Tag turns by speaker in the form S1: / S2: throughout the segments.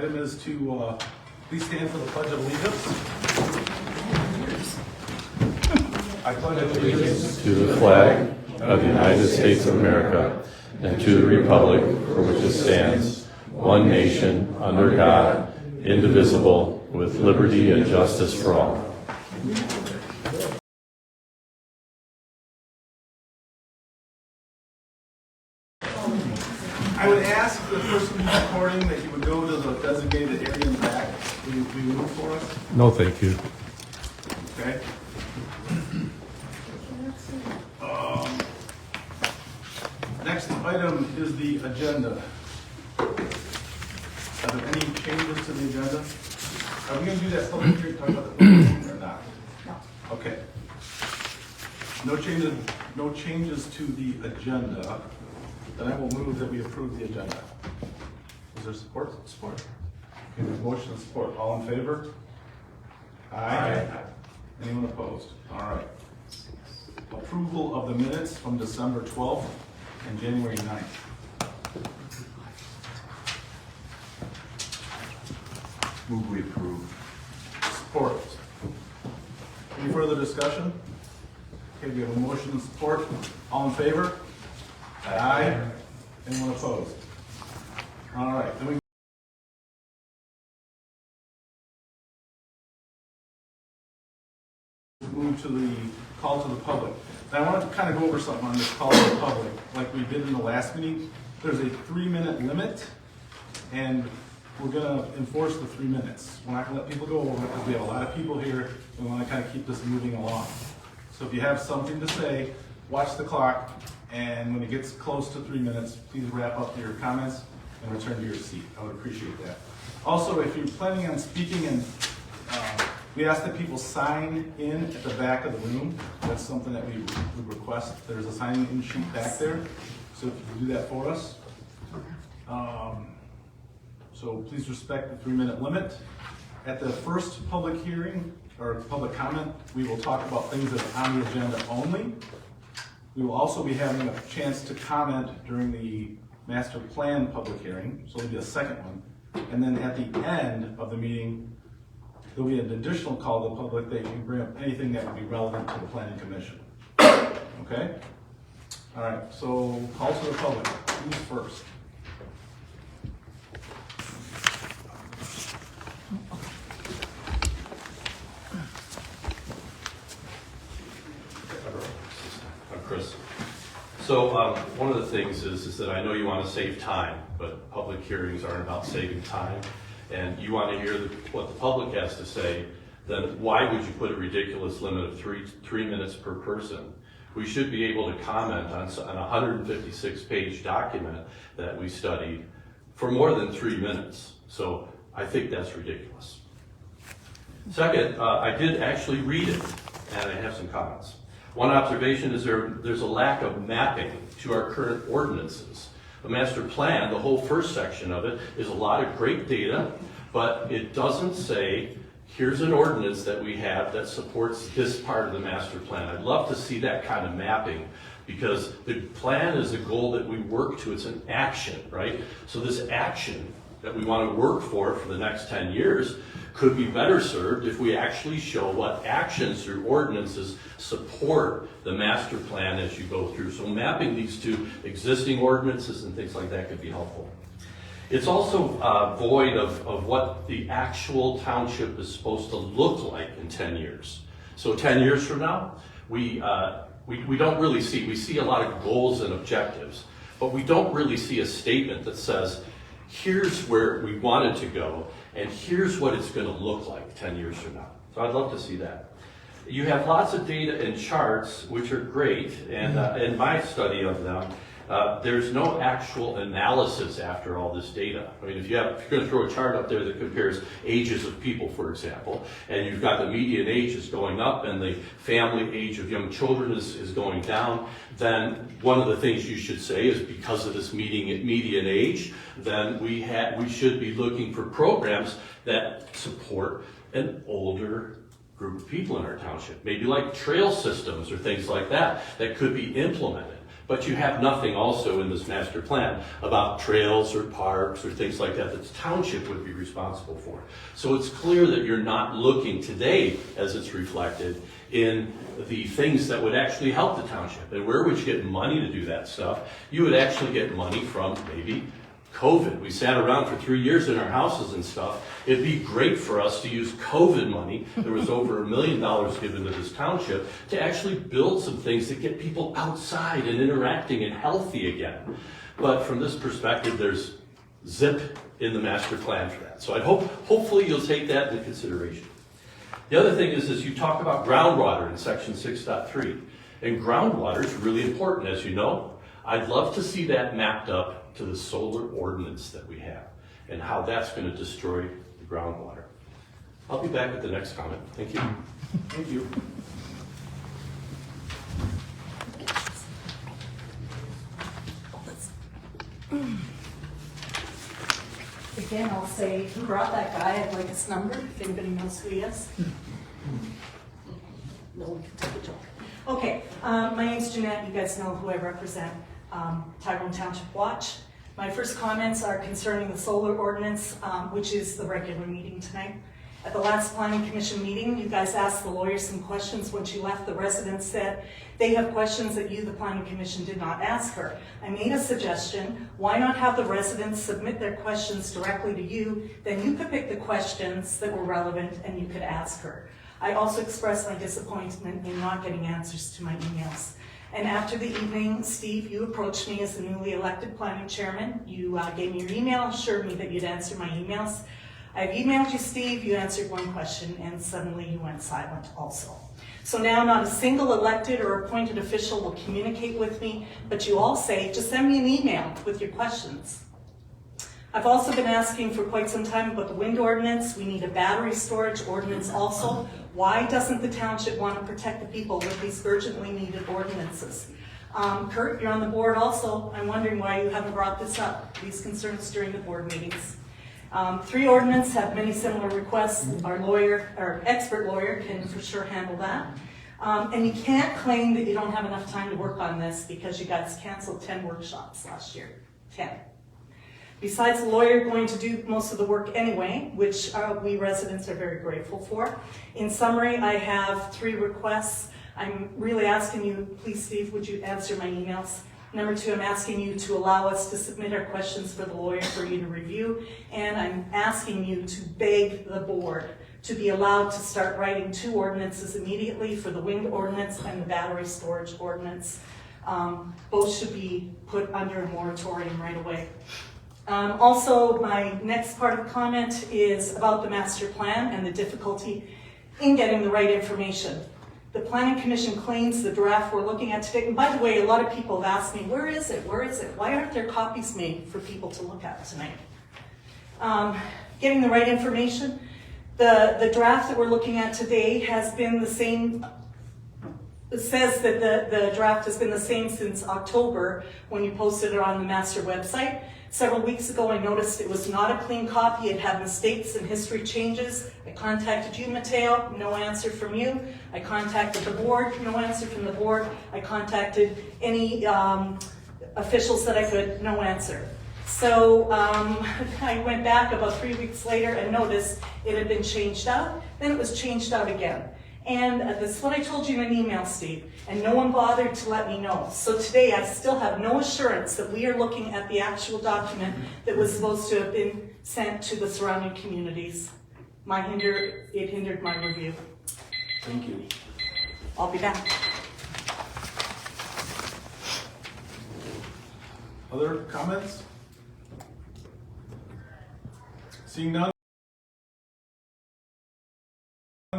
S1: item is to please stand for the Pledge of Allegiance. I pledge allegiance
S2: to the flag of the United States of America and to the republic for which it stands, one nation, under God, indivisible, with liberty and justice for all.
S1: I would ask the person who's recording that you would go to the designated area in the back. Will you move for us?
S2: No, thank you.
S1: Okay. Next item is the agenda. Are there any changes to the agenda? Are we going to do that public hearing, talk about the public hearing or not?
S3: No.
S1: Okay. No changes to the agenda. Then I will move that we approve the agenda. Is there support? Support. Okay, there's motion and support. All in favor? Aye. Anyone opposed? All right. Approval of the minutes from December 12th and January 9th.
S4: Move we approve.
S1: Support. Any further discussion? Okay, we have a motion and support. All in favor? Aye. Anyone opposed? All right. Then we move to the call to the public. Now I want to kind of go over something on this call to the public, like we did in the last meeting. There's a 3-minute limit, and we're going to enforce the 3 minutes. We're not going to let people go over it because we have a lot of people here. We want to kind of keep this moving along. So if you have something to say, watch the clock, and when it gets close to 3 minutes, please wrap up your comments and return to your seat. I would appreciate that. Also, if you're planning on speaking, and we ask that people sign in at the back of the room. That's something that we would request. There's a sign-in sheet back there, so if you can do that for us. So please respect the 3-minute limit. At the first public hearing, or public comment, we will talk about things that are on the agenda only. We will also be having a chance to comment during the master plan public hearing, so there'll be a second one. And then at the end of the meeting, there'll be an additional call to the public that you can bring up anything that would be relevant to the planning commission. Okay? All right, so call to the public. Who's first?
S2: Chris. So one of the things is that I know you want to save time, but public hearings aren't about saving time, and you want to hear what the public has to say, then why would you put a ridiculous limit of three minutes per person? We should be able to comment on a 156-page document that we studied for more than 3 minutes. So I think that's ridiculous. Second, I did actually read it, and I have some comments. One observation is there's a lack of mapping to our current ordinances. The master plan, the whole first section of it, is a lot of great data, but it doesn't say, here's an ordinance that we have that supports this part of the master plan. I'd love to see that kind of mapping, because the plan is a goal that we work to. It's an action, right? So this action that we want to work for the next 10 years could be better served if we actually show what actions through ordinances support the master plan as you go through. So mapping these two existing ordinances and things like that could be helpful. It's also void of what the actual township is supposed to look like in 10 years. So 10 years from now, we don't really see, we see a lot of goals and objectives, but we don't really see a statement that says, here's where we want it to go, and here's what it's going to look like 10 years from now. So I'd love to see that. You have lots of data and charts, which are great, and in my study of them, there's no actual analysis after all this data. I mean, if you're going to throw a chart up there that compares ages of people, for example, and you've got the median age is going up and the family age of young children is going down, then one of the things you should say is, because of this median age, then we should be looking for programs that support an older group of people in our township. Maybe like trail systems or things like that that could be implemented. But you have nothing also in this master plan about trails or parks or things like that the township would be responsible for. So it's clear that you're not looking today, as it's reflected, in the things that would actually help the township. And where would you get money to do that stuff? You would actually get money from maybe COVID. We sat around for 3 years in our houses and stuff. It'd be great for us to use COVID money. There was over $1 million given to this township to actually build some things that get people outside and interacting and healthy again. But from this perspective, there's zip in the master plan for that. So hopefully you'll take that into consideration. The other thing is you talk about groundwater in section 6.3. And groundwater is really important, as you know. I'd love to see that mapped up to the solar ordinance that we have and how that's going to destroy the groundwater. I'll be back with the next comment. Thank you.
S1: Thank you.
S3: Again, I'll say, who brought that guy? I'd like his number, if anybody knows who he is. No one can take a joke. Okay, my name's Jeanette. You guys know who I represent, Tyrone Township Watch. My first comments are concerning the solar ordinance, which is the regular meeting tonight. At the last planning commission meeting, you guys asked the lawyer some questions. When she left, the residents said they have questions that you, the planning commission, did not ask her. I made a suggestion. Why not have the residents submit their questions directly to you? Then you could pick the questions that were relevant and you could ask her. I also expressed my disappointment in not getting answers to my emails. And after the evening, Steve, you approached me as the newly elected planning chairman. You gave me your email, assured me that you'd answer my emails. I've emailed you, Steve, you answered one question, and suddenly you went silent also. So now not a single elected or appointed official will communicate with me, but you all say, just send me an email with your questions. I've also been asking for quite some time about the wind ordinance. We need a battery storage ordinance also. Why doesn't the township want to protect the people with these urgently needed ordinances? Kurt, you're on the board also. I'm wondering why you haven't brought this up, these concerns during the board meetings. 3 ordinances have many similar requests. Our expert lawyer can for sure handle that. And you can't claim that you don't have enough time to work on this because you guys canceled 10 workshops last year, 10. Besides the lawyer going to do most of the work anyway, which we residents are very grateful for. In summary, I have 3 requests. I'm really asking you, please Steve, would you answer my emails? Number 2, I'm asking you to allow us to submit our questions for the lawyer for you to review. And I'm asking you to beg the board to be allowed to start writing 2 ordinances immediately for the wind ordinance and the battery storage ordinance. Both should be put under a moratorium right away. Also, my next part of the comment is about the master plan and the difficulty in getting the right information. The Planning Commission claims the draft we're looking at today, and by the way, a lot of people have asked me, where is it? Where is it? Why aren't there copies made for people to look at tonight? Getting the right information. The draft that we're looking at today has been the same. It says that the draft has been the same since October when you posted it on the master website. Several weeks ago, I noticed it was not a clean copy. It had mistakes and history changes. I contacted you, Mateo, no answer from you. I contacted the board, no answer from the board. I contacted any officials that I could, no answer. So I went back about 3 weeks later and noticed it had been changed out. Then it was changed out again. And this is what I told you in an email, Steve, and no one bothered to let me know. So today I still have no assurance that we are looking at the actual document that was supposed to have been sent to the surrounding communities. It hindered my review.
S1: Thank you.
S3: I'll be back.
S1: Other comments? Seeing none,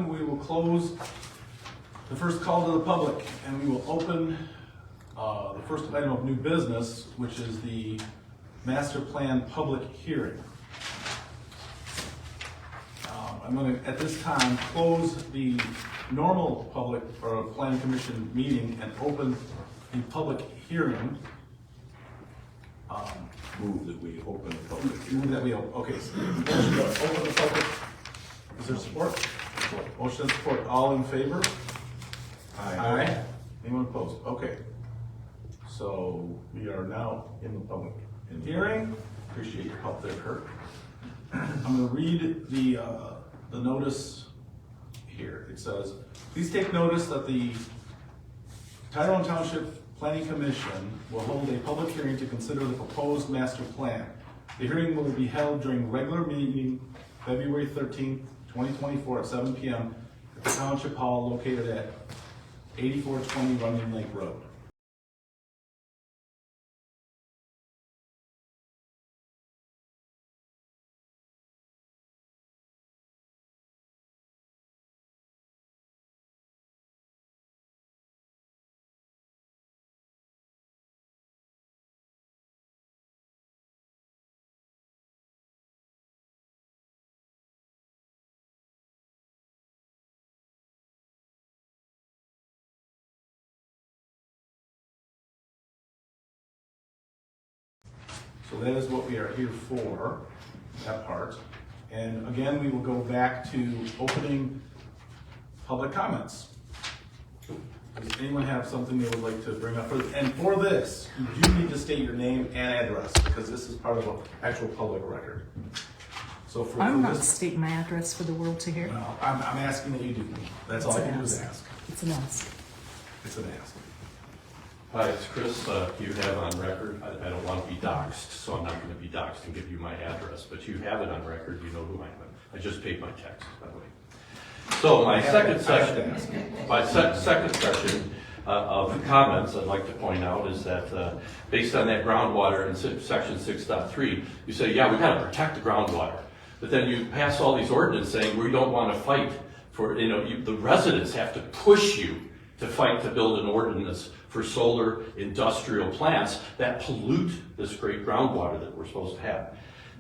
S1: we will close the first call to the public, and we will open the first item of new business, which is the master plan public hearing. I'm going to, at this time, close the normal public or planning commission meeting and open the public hearing.
S4: Move that we open the public hearing.
S1: Move that we okay. So motion to open the public. Is there support? Motion and support. All in favor?
S4: Aye.
S1: Anyone opposed? Okay. So we are now in the public hearing. Appreciate your help there, Kurt. I'm gonna read the notice here. It says, please take notice that the Tyrone Township Planning Commission will hold a public hearing to consider the proposed master plan. The hearing will be held during regular meeting, February 13th, 2024 at 7 p.m. at the Township Hall located at 8420 Runyon Lake Road. So that is what we are here for, that part. And again, we will go back to opening public comments. Does anyone have something they would like to bring up? And for this, you do need to state your name and address, because this is part of an actual public record. So for
S5: I'm not
S1: this,
S5: stating my address for the world to hear.
S1: no, I'm asking that you do. That's all I can do is ask.
S5: It's an ask.
S1: It's an ask.
S2: Hi, it's Chris. You have on record, I don't want to be doxxed, so I'm not going to be doxxed and give you my address, but you have it on record, you know who I am. I just paid my taxes, by the way. So my second session of comments I'd like to point out is that based on that groundwater in section 6.3, you say, yeah, we got to protect the groundwater. But then you pass all these ordinances saying we don't want to fight for, the residents have to push you to fight to build an ordinance for solar industrial plants that pollute this great groundwater that we're supposed to have.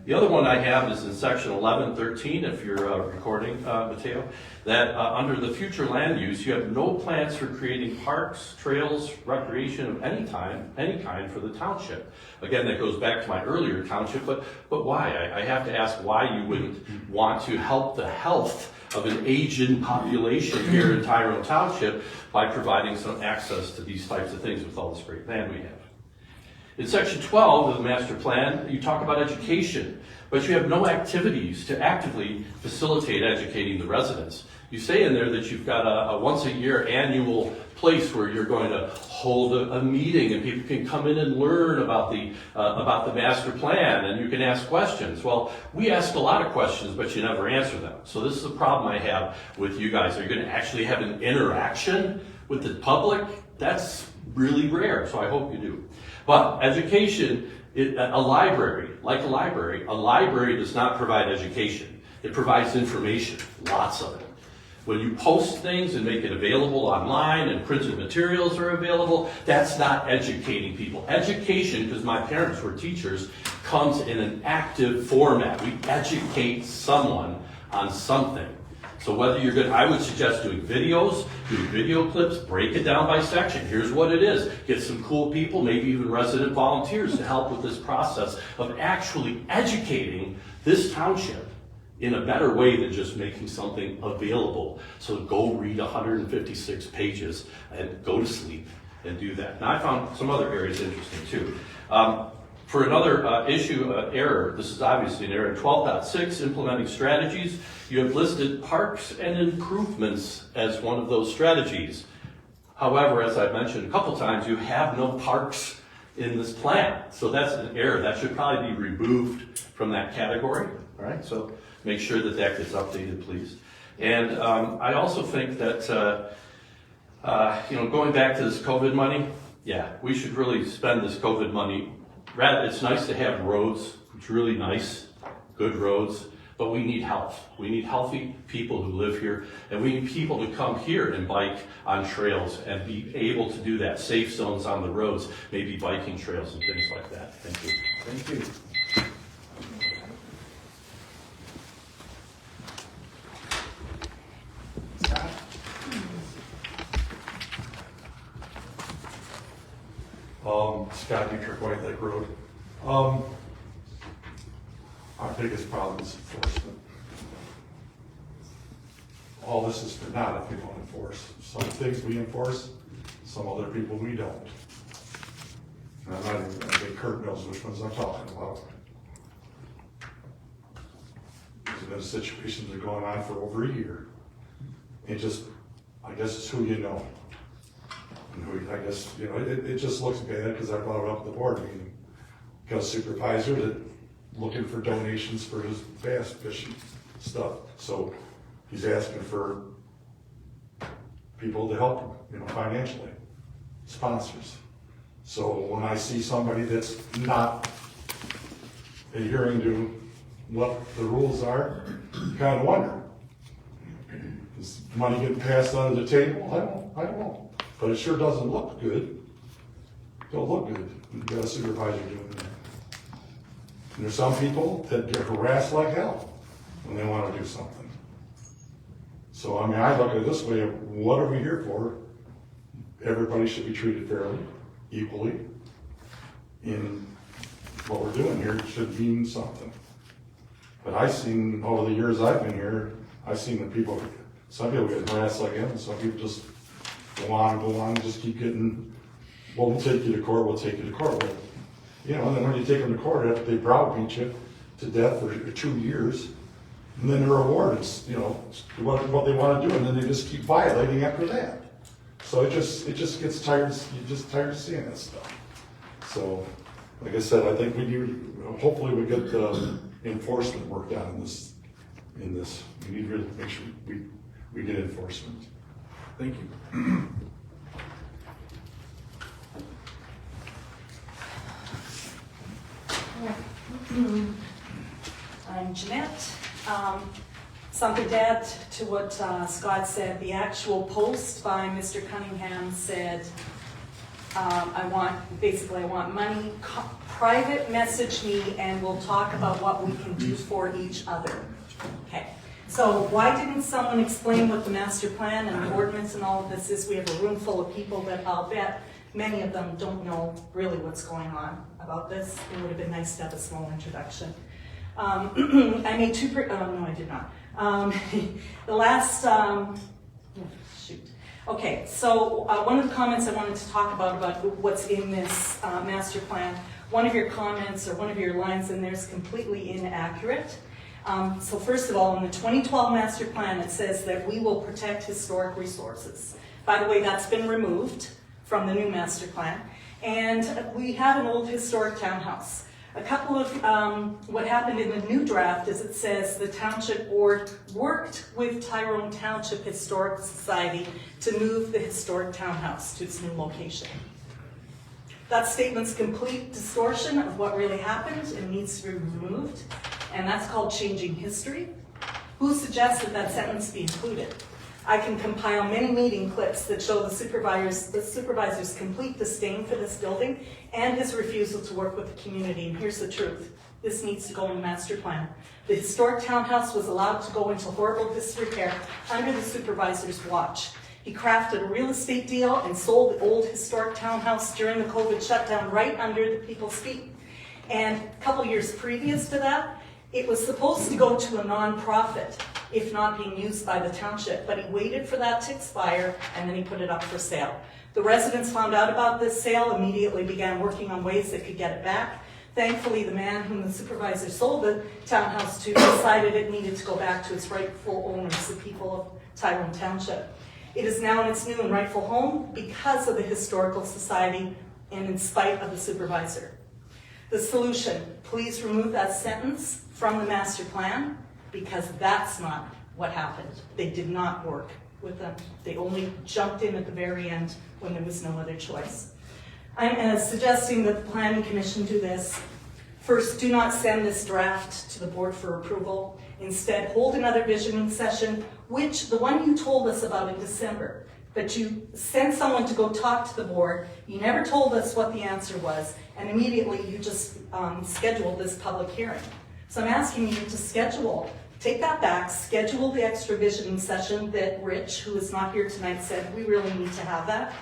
S2: The other one I have is in section 11.13, if you're recording, Mateo, that under the future land use, you have no plans for creating parks, trails, recreation of any kind for the township. Again, that goes back to my earlier township, but why? I have to ask why you wouldn't want to help the health of an aging population here in Tyrone Township by providing some access to these types of things with all this great land we have. In section 12 of the master plan, you talk about education, but you have no activities to actively facilitate educating the residents. You say in there that you've got a once a year annual place where you're going to hold a meeting and people can come in and learn about the master plan and you can ask questions. Well, we ask a lot of questions, but you never answer them. So this is a problem I have with you guys. Are you going to actually have an interaction with the public? That's really rare, so I hope you do. But education, a library does not provide education. It provides information, lots of it. When you post things and make it available online and printed materials are available, that's not educating people. Education, because my parents were teachers, comes in an active format. We educate someone on something. So whether you're good, I would suggest doing videos, doing video clips, break it down by section. Here's what it is. Get some cool people, maybe even resident volunteers to help with this process of actually educating this township in a better way than just making something available. So go read 156 pages and go to sleep and do that. Now I found some other areas interesting too. For another error, this is obviously an error, 12.6, implementing strategies, you have listed parks and improvements as one of those strategies. However, as I've mentioned a couple times, you have no parks in this plan. So that's an error. That should probably be removed from that category. All right, so make sure that that gets updated, please. And I also think that, going back to this COVID money, yeah, we should really spend this COVID money. Rather, it's nice to have roads. It's really nice, good roads, but we need health. We need healthy people who live here, and we need people to come here and bike on trails and be able to do that. Safe zones on the roads, maybe biking trails and things like that. Thank you.
S1: Thank you. Scott?
S6: Scott Dietrich, White Lake Road. Our biggest problem is enforcement. All this is for naught if we don't enforce. Some things we enforce, some other people we don't. And I'm not even, I think Kurt knows which ones I'm talking about. There's been situations that are going on for over a year. It just, I guess it's who you know. And who, I guess, you know, it just looks bad because I brought it up at the board meeting. Got a supervisor that looking for donations for his bass fishing stuff. So he's asking for people to help him, you know, financially, sponsors. So when I see somebody that's not adhering to what the rules are, you kind of wonder. Is money getting passed under the table? I don't know. But it sure doesn't look good. Don't look good when you got a supervisor doing that. And there's some people that get harassed like hell when they want to do something. So, I mean, I look at it this way, what are we here for? Everybody should be treated fairly, equally. In what we're doing here should mean something. But I've seen, over the years I've been here, I've seen the people, some people get harassed like him, and some people just go on, and just keep getting, well, we'll take you to court, we'll take you to court. Well, you know, and then when you take them to court, they browbeat you to death for 2 years, and then they're rewarded, you know, what they want to do, and then they just keep violating after that. So it just gets tired, you just tired of seeing that stuff. So, like I said, I think we do, hopefully we get the enforcement worked out in this. We need to really make sure we get enforcement.
S1: Thank you.
S3: I'm Jeanette. Something to add to what Scott said. The actual post by Mr. Cunningham said, I want money, private message me and we'll talk about what we can do for each other. Okay. So why didn't someone explain what the master plan and the ordinance and all of this is? We have a room full of people that I'll bet many of them don't know really what's going on about this. It would have been nice to have a small introduction. I made no, I did not. The last, Okay, so one of the comments I wanted to talk about what's in this master plan, one of your comments or one of your lines in there is completely inaccurate. So first of all, in the 2012 master plan, it says that we will protect historic resources. By the way, that's been removed from the new master plan. And we have an old historic townhouse. A couple of, what happened in the new draft is it says the Township Board worked with Tyrone Township Historic Society to move the historic townhouse to its new location. That statement's complete distortion of what really happened and needs to be removed, and that's called changing history. Who suggested that sentence be included? I can compile many meeting clips that show the supervisor's complete disdain for this building and his refusal to work with the community. And here's the truth. This needs to go in the master plan. The historic townhouse was allowed to go into horrible disrepair under the supervisor's watch. He crafted a real estate deal and sold the old historic townhouse during the COVID shutdown right under the people's feet. And a couple years previous to that, it was supposed to go to a nonprofit, if not being used by the township, but he waited for that to expire and then he put it up for sale. The residents found out about this sale, immediately began working on ways they could get it back. Thankfully, the man whom the supervisor sold the townhouse to decided it needed to go back to its rightful owners, the people of Tyrone Township. It is now in its new and rightful home because of the Historical Society and in spite of the supervisor. The solution, please remove that sentence from the master plan because that's not what happened. They did not work with them. They only jumped in at the very end when there was no other choice. I'm suggesting that the Planning Commission do this. First, do not send this draft to the board for approval. Instead, hold another visioning session, which the one you told us about in December, but you sent someone to go talk to the board. You never told us what the answer was, and immediately you just scheduled this public hearing. So I'm asking you to take that back, schedule the extra visioning session that Rich, who is not here tonight, said we really need to have that.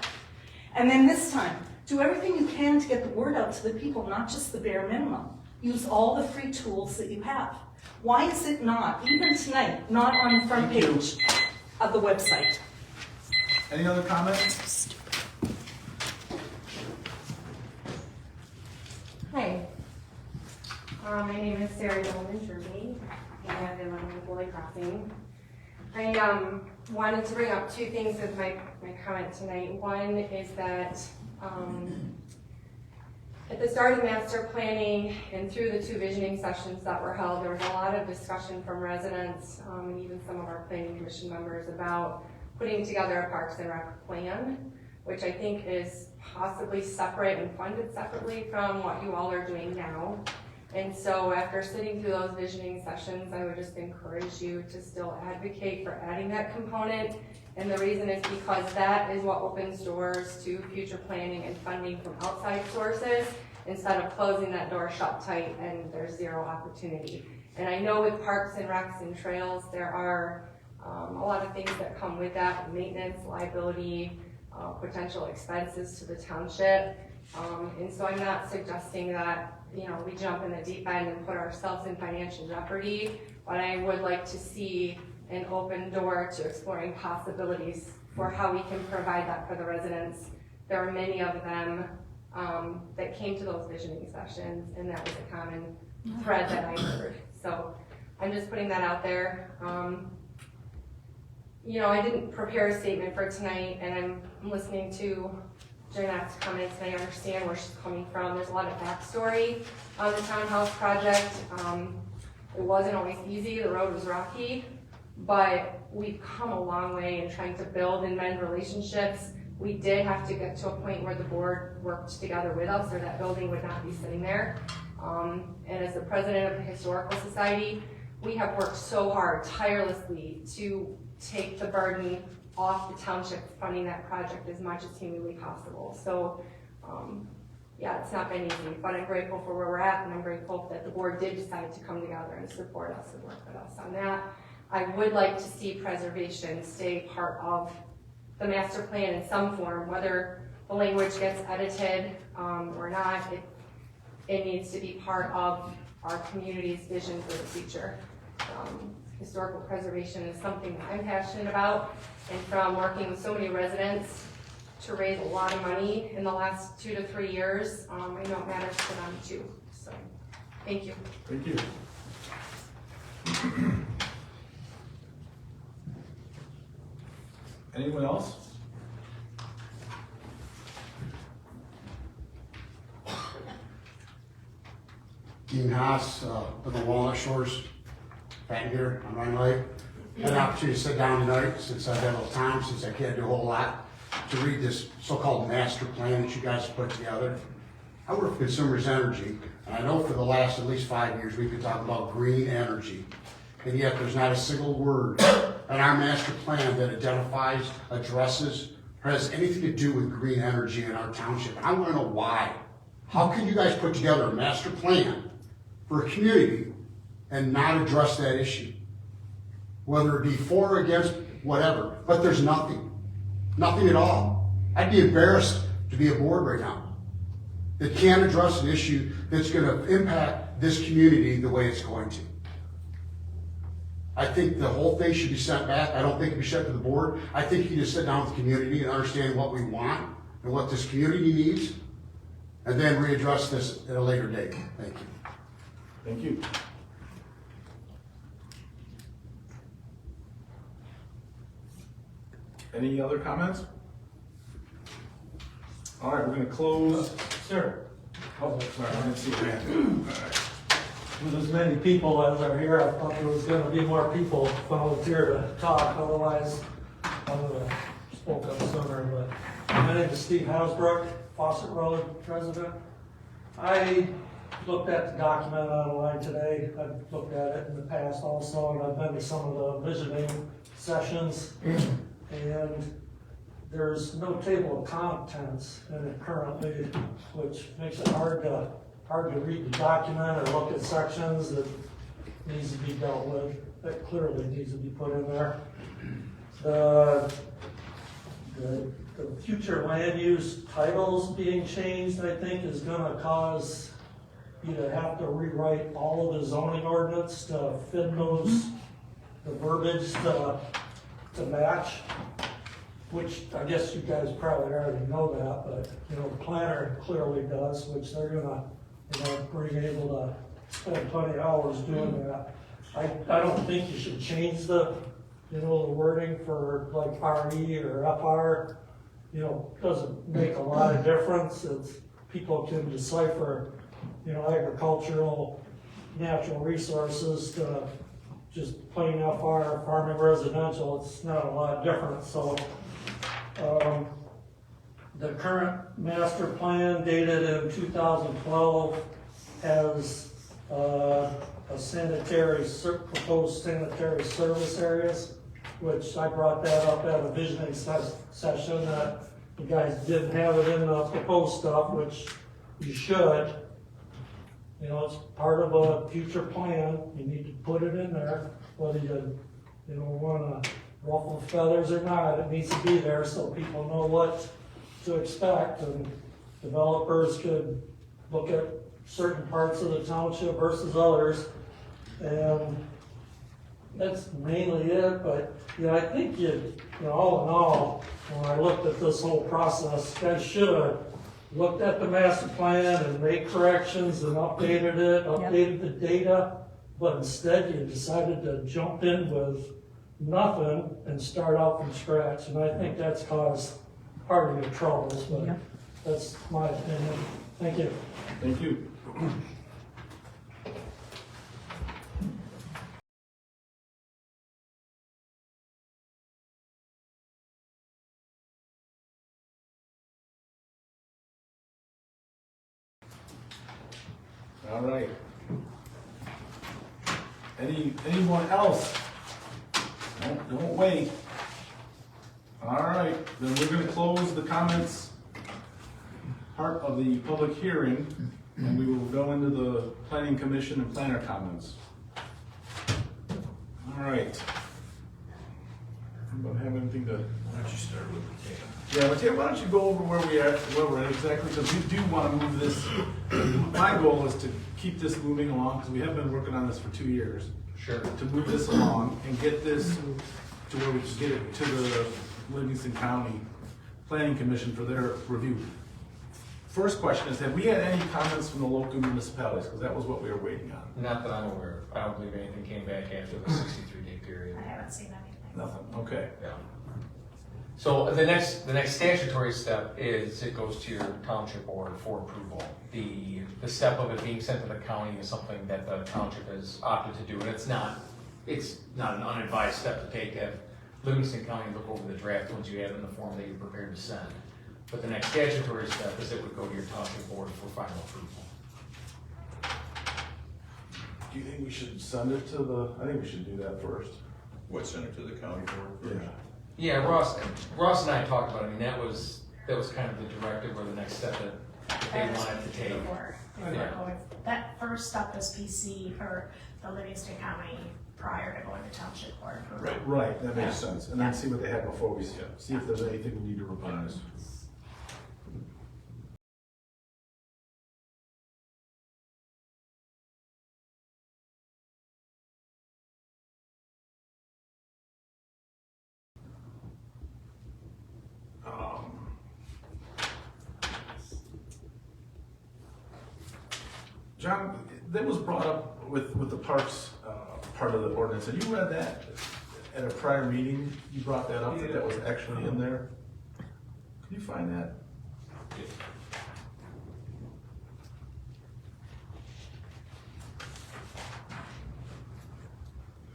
S3: And then this time, do everything you can to get the word out to the people, not just the bare minimum. Use all the free tools that you have. Why is it not, even tonight, not on the front page of the website?
S1: Any other comments?
S7: My name is Sarah Dolman Jersey, and I live on Holy Crossing. I wanted to bring up two things with my comment tonight. One is that at the start of the master planning and through the two visioning sessions that were held, there was a lot of discussion from residents and even some of our planning commission members about putting together a Parks and Rec plan, which I think is possibly separate and funded separately from what you all are doing now. And so after sitting through those visioning sessions, I would just encourage you to still advocate for adding that component. And the reason is because that is what opens doors to future planning and funding from outside sources, instead of closing that door shut tight and there's zero opportunity. And I know with parks and recs and trails, there are a lot of things that come with that: maintenance, liability, potential expenses to the township. And so I'm not suggesting that we jump in the deep end and put ourselves in financial jeopardy, but I would like to see an open door to exploring possibilities for how we can provide that for the residents. There are many of them that came to those visioning sessions, and that was a common thread that I heard. So I'm just putting that out there. I didn't prepare a statement for tonight, and I'm listening to Jeanette's comments, and I understand where she's coming from. There's a lot of backstory on the townhouse project. It wasn't always easy, the road was rocky, but we've come a long way in trying to build and mend relationships. We did have to get to a point where the board worked together with us, or that building would not be sitting there. And as the president of the Historical Society, we have worked so hard, tirelessly, to take the burden off the township funding that project as much as humanly possible. So, it's not been easy, but I'm grateful for where we're at, and I'm grateful that the board did decide to come together and support us and work with us on that. I would like to see preservation stay part of the master plan in some form, whether the language gets edited or not. It needs to be part of our community's vision for the future. Historical preservation is something that I'm passionate about, and from working with so many residents to raise a lot of money in the last 2 to 3 years, I know it matters to them too. So, thank you.
S1: Thank you. Anyone else?
S8: Dean Haas, with the Walnut Shores, back here on Rhine Lake. Had an opportunity to sit down tonight, since I've had a little time, since I can't do a whole lot, to read this so-called master plan that you guys put together. I work for Consumers Energy, and I know for the last at least 5 years we've been talking about green energy, and yet there's not a single word in our master plan that identifies, addresses, or has anything to do with green energy in our township. And I want to know why. How can you guys put together a master plan for a community and not address that issue? Whether it be for or against, whatever, but there's nothing at all. I'd be embarrassed to be a board right now that can't address an issue that's going to impact this community the way it's going to. I think the whole thing should be sent back. I don't think it should be sent to the board. I think you just sit down with the community and understand what we want and what this community needs, and then readdress this at a later date. Thank you.
S1: Thank you. Any other comments? All right, we're gonna close. Sir. Oh, sorry, I didn't see your hand. All right.
S9: With as many people as are here, I thought there was gonna be more people volunteer to talk, otherwise I would have spoke up sooner, but my name is Steve Hasbrook, Fawcett Road resident. I looked at the document online today. I've looked at it in the past also, and I've been to some of the visioning sessions. And there's no table of contents in it currently, which makes it hard to read the document or look at sections that needs to be dealt with, that clearly needs to be put in there. The future land use titles being changed, I think, is gonna cause you to have to rewrite all of the zoning ordinance to fit the verbiage to match, which I guess you guys probably already know that, but the planner clearly does, which they're gonna, being able spend plenty of hours doing that. I don't think you should change the, the wording for like RE or FR. Doesn't make a lot of difference. People can decipher, agricultural, natural resources to just plain FR, farming residential. It's not a lot different. So, the current master plan dated in 2012 has a proposed sanitary service areas, which I brought that up at a visioning session that you guys didn't have it in the proposed stuff, which you should. It's part of a future plan. You need to put it in there, whether you want to ruffle feathers or not. It needs to be there so people know what to expect, and developers could look at certain parts of the township versus others. And that's mainly it, but I think all in all, when I looked at this whole process, you guys should have looked at the master plan and made corrections and updated it, updated the data, but instead you decided to jump in with nothing and start out from scratch, and I think that's caused part of your troubles, but that's my opinion. Thank you.
S1: Thank you. All right. Anyone else? Don't wait. All right, then we're gonna close the comments part of the public hearing, and we will go into the planning commission and planner comments. All right. Anybody have anything to?
S4: Why don't you start with the table?
S1: Yeah, Mateo, why don't you go over where we're at exactly, because we do want to move this. My goal is to keep this moving along, because we have been working on this for 2 years.
S10: Sure.
S1: To move this along and get this to where we can get it to the Livingston County Planning Commission for their review. First question is, have we had any comments from the local municipalities? Because that was what we were waiting on.
S10: Not that I'm aware of. I don't believe anything came back after the 63-day period.
S11: I haven't seen anything.
S1: Nothing, okay.
S10: Yeah. So the next statutory step is it goes to your township board for approval. The step of it being sent to the county is something that the township has opted to do, and it's not an unadvised step to take. Have Livingston County look over the draft ones you have in the form that you're prepared to send. But the next statutory step is it would go to your township board for final approval.
S1: Do you think we should send it to the, I think we should do that first.
S4: What, send it to the county board?
S1: Yeah.
S10: Yeah, Ross and I talked about it. I mean, that was kind of the directive or the next step that they wanted to take.
S11: That first step is PC or the Livingston County prior to going to township board approval.
S1: Right, that makes sense. And then see what they have before we see if there's anything we need to revise. John, that was brought up with the parks part of the ordinance. Had you read that at a prior meeting? You brought that up, that was actually in there? Can you find that?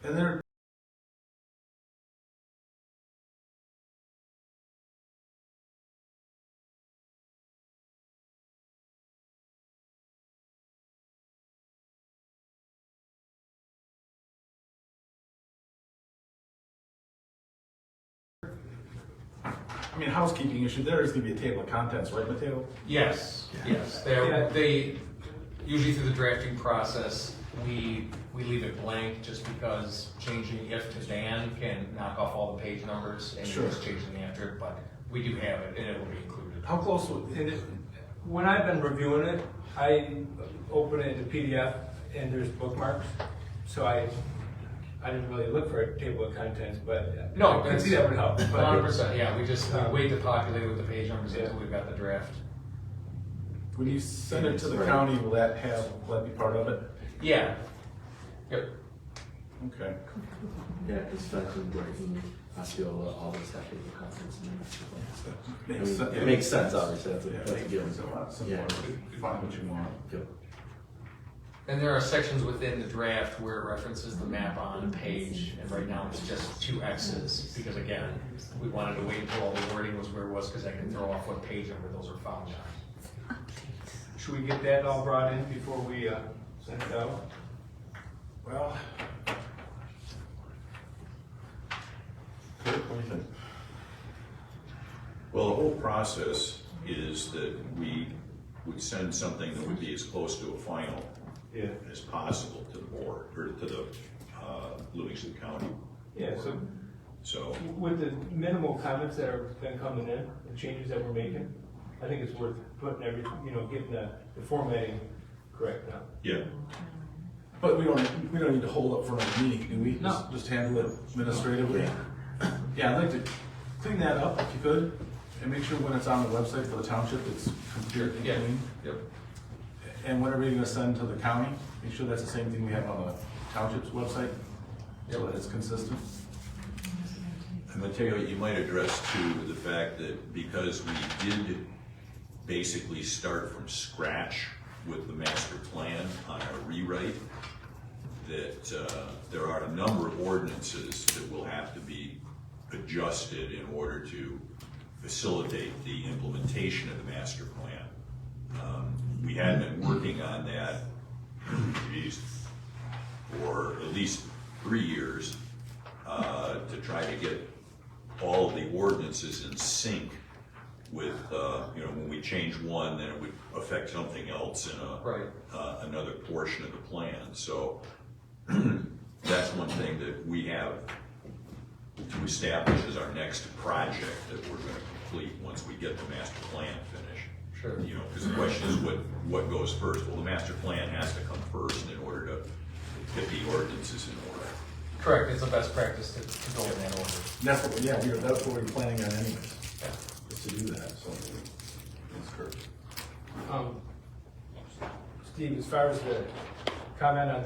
S1: And there. I mean, housekeeping issue, there is gonna be a table of contents, right, Mateo?
S10: Yes, yes. They usually through the drafting process, we leave it blank just because changing if to Dan can knock off all the page numbers and just changing the after it, but we do have it and it will be included.
S1: How close would it?
S12: When I've been reviewing it, I open it in PDF and there's bookmarks, so I didn't really look for a table of contents, but
S10: No,
S12: I can see that would help.
S10: 100%, yeah, we wait to populate it with the page numbers until we've got the draft.
S1: When you send it to the county, will that be part of it?
S10: Yeah. Yep.
S1: Okay.
S13: Yeah, because especially working Osceola, all those have to be conference and
S1: Makes sense.
S13: it makes sense, obviously, that's
S1: Yeah,
S13: a
S1: makes
S13: given.
S1: sense. A lot simpler.
S13: Yeah.
S1: Find what you want.
S13: Yep.
S10: And there are sections within the draft where it references the map on a page, and right now it's just 2 X's, because again, we wanted to wait until all the wording was where it was, because I can throw off what page number those are found on.
S12: Should we get that all brought in before we send it out?
S1: Well,
S2: Kurt, what do you think?
S4: Well, the whole process is that we would send something that would be as close to a final as possible to the board, or to the Livingston County.
S12: Yeah,
S4: So,
S12: with the minimal comments that have been coming in, the changes that we're making, I think it's worth putting getting the formatting correct now.
S4: yeah,
S1: but we don't need to hold up for another meeting, do we?
S12: No.
S1: Just handle it administratively? Yeah, I'd like to clean that up if you could, and make sure when it's on the website for the township, it's clear and
S10: Yeah.
S1: clean.
S10: Yep.
S1: And whatever you're gonna send to the county, make sure that's the same thing we have on the township's website, so that it's consistent.
S4: I'm gonna tell you, you might address too, the fact that because we did basically start from scratch with the master plan on our rewrite, that there are a number of ordinances that will have to be adjusted in order to facilitate the implementation of the master plan. We had been working on that, for at least 3 years, to try to get all of the ordinances in sync with, when we change one, then it would affect something else in another portion of the plan. So that's one thing that we have to establish as our next project that we're going to complete once we get the master plan finished.
S10: Sure.
S4: Because the question is what goes first? Well, the master plan has to come first in order to get the ordinances in order.
S10: Correct, it's a best practice to go in that order.
S1: That's what we're planning on anyways,
S10: Yeah.
S1: is to do that, so. That's correct.
S12: Steve, as far as the comment on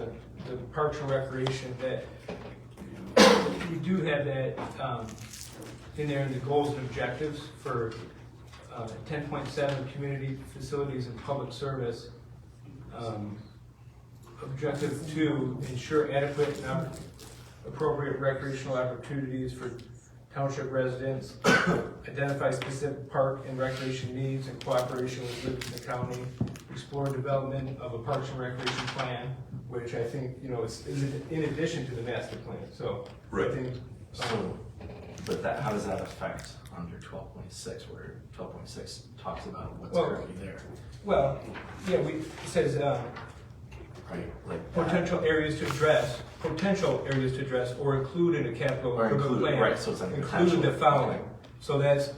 S12: the Parks and Recreation, that we do have that in there in the goals and objectives for 10.7 community facilities and public service. Objective 2, ensure adequate and appropriate recreational opportunities for township residents, identify specific park and recreation needs in cooperation with Livingston County, explore development of a parks and recreation plan, which I think, is in addition to the master plan, so.
S4: Right.
S12: I think,
S13: But how does that affect under 12.6, where 12.6 talks about what's
S12: Well,
S13: currently there?
S12: well, yeah, it says,
S13: Right, like
S12: potential areas to address, or include in a capital
S13: Or
S12: improvement
S13: include,
S12: plan.
S13: right, so it's like
S12: Include the
S13: potential.
S12: following, so that's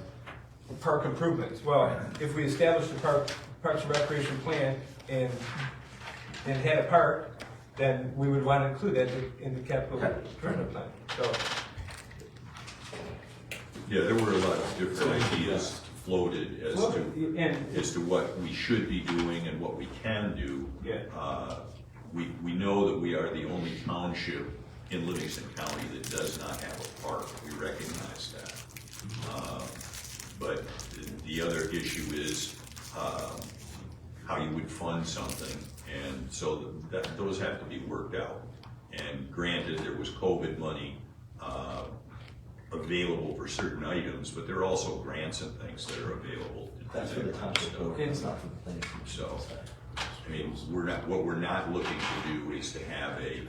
S12: park improvements. Well, if we establish the Parks and Recreation plan and had a park, then we would want to include that in the capital improvement plan, so.
S4: Yeah, there were a lot of different ideas floated as to what we should be doing and what we can do.
S12: Yeah.
S4: We know that we are the only township in Livingston County that does not have a park. We recognize that. But the other issue is how you would fund something, and so those have to be worked out. And granted, there was COVID money available for certain items, but there are also grants and things that are available.
S13: That's for the township code, it's not for the planning commission.
S4: So, I mean, what we're not looking to do is to have a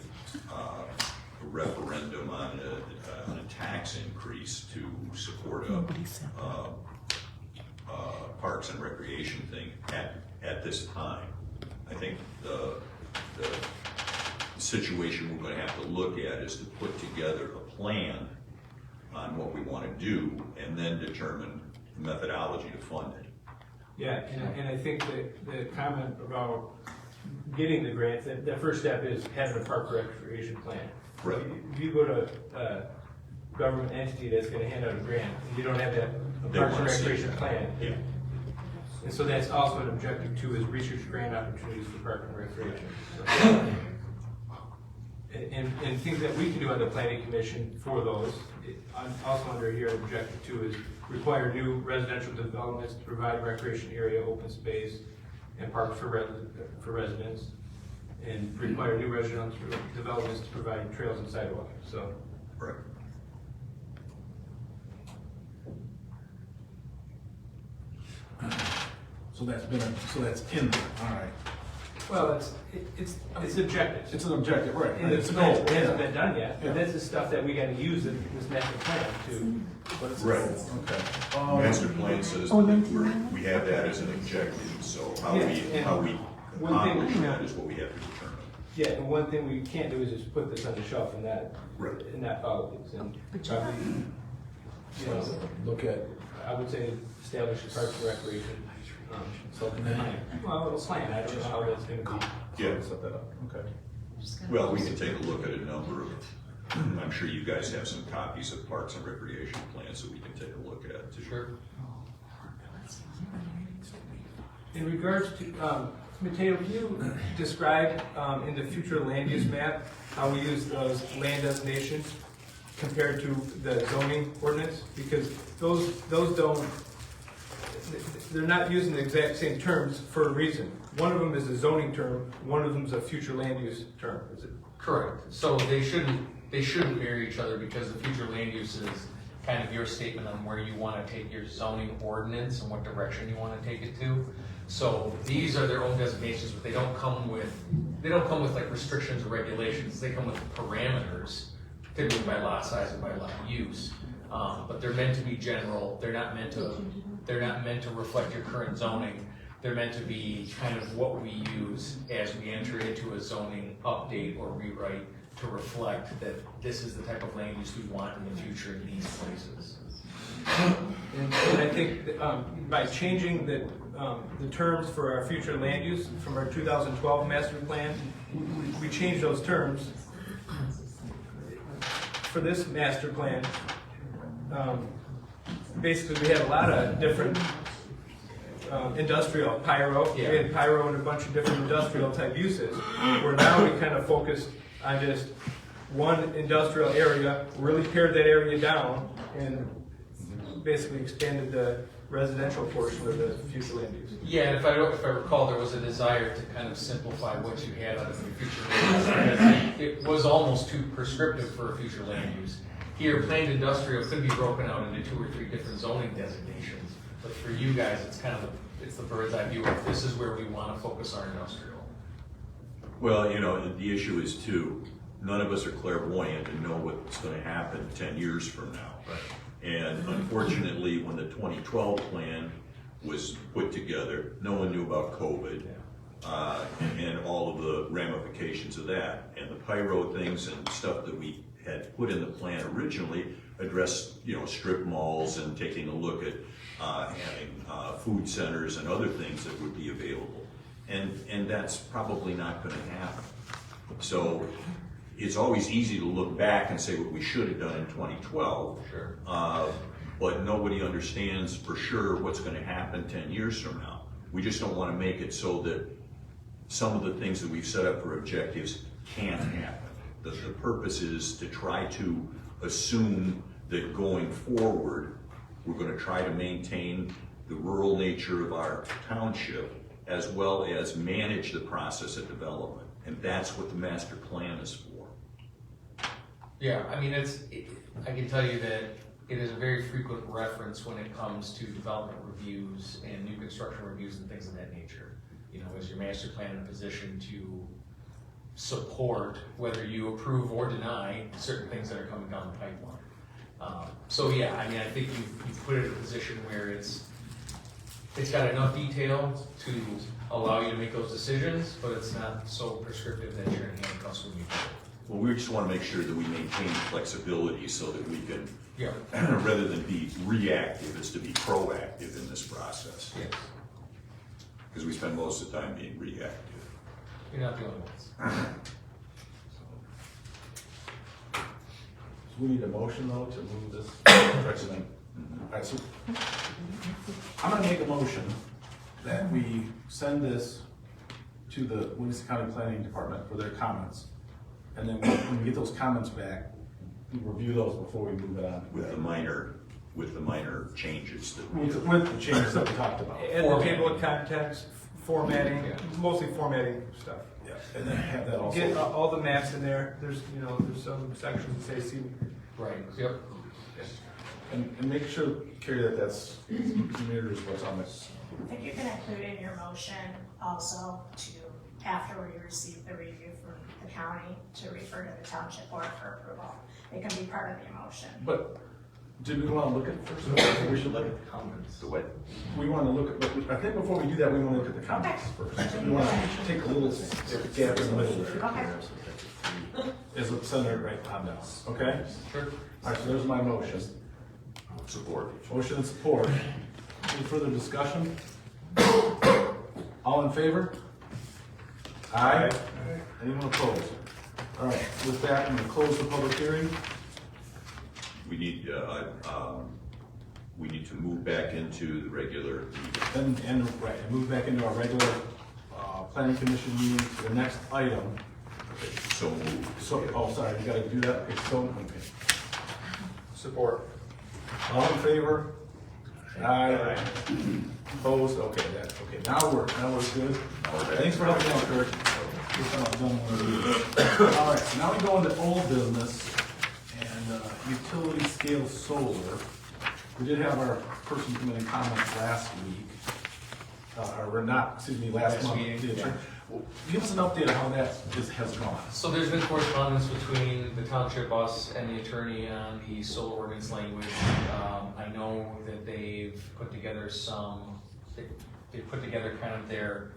S4: referendum on a tax increase to support a parks and recreation thing at this time. I think the situation we're going to have to look at is to put together a plan on what we want to do and then determine the methodology to fund it.
S12: Yeah, and I think that the comment about getting the grant, the first step is having a park recreation plan.
S4: Right.
S12: If you go to a government entity that's gonna hand out a grant, and you don't have that
S4: They
S12: parks and
S4: wanna see
S12: recreation
S4: that.
S12: plan.
S4: Yeah.
S12: And so that's also an objective too, is research grant opportunities for park and recreation. So, and things that we can do on the planning commission for those. Also under here, objective 2 is require new residential developments to provide recreation area, open space, and parks for residents, and require new residential developments to provide trails and sidewalks, so.
S4: Right.
S1: So that's in there, all right.
S12: Well, it's objective.
S1: It's an objective, right.
S12: And it's
S1: a
S12: goal,
S1: goal,
S12: it hasn't
S1: yeah.
S12: been done yet,
S1: Yeah.
S12: and this is stuff that we gotta use in this master plan to,
S1: But it's a
S4: Right.
S1: goal, okay.
S4: Master plan says
S5: Oh,
S4: that
S5: then-
S4: we have that as an objective, so how
S12: Yeah,
S4: we
S12: and one thing-
S4: accomplish that is what we have to determine.
S12: yeah, and one thing we can't do is just put this on the shelf and
S4: Right.
S12: not follow these, and
S5: But you
S12: probably, you know,
S1: Look at,
S12: I would say establish a parks and recreation, so, well, it'll plan, I don't know how that's gonna be.
S4: Yeah.
S1: set that up, okay.
S4: Well, we can take a look at a number of, I'm sure you guys have some copies of parks and recreation plans that we can take a look at too.
S10: Sure.
S12: In regards to, Mateo, can you describe in the future land use map, how we use those land designations compared to the zoning ordinance? Because those don't, they're not using the exact same terms for a reason. One of them is a zoning term, one of them is a future land use term, is it?
S10: Correct. So they shouldn't marry each other because the future land use is kind of your statement on where you want to take your zoning ordinance and what direction you want to take it to. So these are their own designations, but they don't come with like restrictions or regulations. They come with parameters, typically by lot size and by lot use. But they're meant to be general. They're not meant to reflect your current zoning. They're meant to be kind of what we use as we enter into a zoning update or rewrite to reflect that this is the type of land use we want in the future in these places.
S12: And I think that, by changing the terms for our future land use from our 2012 master plan, we changed those terms. For this master plan, basically we had a lot of different industrial, pyro, we had pyro and a bunch of different industrial type uses, where now we kind of focused on just one industrial area, really pared that area down, and basically expanded the residential portion of the future land use.
S10: Yeah, and if I recall, there was a desire to kind of simplify what you had under the future land use, because it was almost too prescriptive for a future land use. Here, planned industrial could be broken out into 2 or 3 different zoning designations, but for you guys, it's kind of it's the bird's eye view of this is where we want to focus our industrial.
S4: Well, you know, the issue is too, none of us are clairvoyant and know what's gonna happen 10 years from now.
S10: Right.
S4: And unfortunately, when the 2012 plan was put together, no one knew about COVID and all of the ramifications of that. And the pyro things and stuff that we had put in the plan originally addressed, you know, strip malls and taking a look at having food centers and other things that would be available. And that's probably not gonna happen. So it's always easy to look back and say what we should have done in 2012.
S10: Sure.
S4: But nobody understands for sure what's gonna happen 10 years from now. We just don't wanna make it so that some of the things that we've set up for objectives can't happen. The purpose is to try to assume that going forward, we're gonna try to maintain the rural nature of our township as well as manage the process of development. And that's what the master plan is for.
S10: Yeah, I mean, I can tell you that it is a very frequent reference when it comes to development reviews and new construction reviews and things of that nature. You know, is your master plan in a position to support whether you approve or deny certain things that are coming down the pipeline? So yeah, I mean, I think you've put it in a position where it's got enough detail to allow you to make those decisions, but it's not so prescriptive that you're in handcuffs when you do it.
S4: Well, we just want to make sure that we maintain flexibility so that we can,
S10: Yeah.
S4: rather than be reactive, is to be proactive in this process.
S10: Yes.
S4: Because we spend most of the time being reactive.
S10: You're not the only ones.
S1: So we need a motion though to move this precedent. All right, so I'm gonna make a motion that we send this to the Livingston County Planning Department for their comments. And then when we get those comments back, we review those before we move it on.
S4: With the minor changes that we.
S1: With the changes that we talked about.
S12: And the table of contents, formatting, mostly formatting stuff.
S1: Yeah, and then have that also.
S12: Get all the maps in there. There's some sections that say see.
S10: Right, yep.
S1: And make sure, Carrie, that's mirrors what's on this.
S11: I think you can include in your motion also to, after we receive the review from the county, to refer to the township board for approval. It can be part of the motion.
S1: But, do we want to look at it first?
S13: We should look at the comments.
S1: The way, we want to look at, but I think before we do that, we want to look at the comments first. We want to take a little gap in the middle there.
S11: Okay.
S1: Is it center right on down, okay?
S10: Sure.
S1: All right, so there's my motion.
S4: Support.
S1: Motion and support. Any further discussion? All in favor? Aye. Anyone opposed? All right, with that, I'm going to close the public hearing.
S4: We need to move back into the regular meeting.
S1: And move back into our regular planning commission meeting for the next item.
S4: So moved.
S1: So, oh, sorry, you gotta do that. Okay, so, okay.
S12: Support.
S1: All in favor? Aye. Opposed? Okay, okay. Now we're good. Thanks for helping out, Kurt. All right, so now we go into old business and utility scale solar. We did have our person come in and comment last week, or not, excuse me, last month.
S10: Meeting, yeah.
S1: Give us an update on how that has gone.
S10: So there's been correspondence between the township, us, and the attorney on the solar ordinance language. I know that they've put together kind of their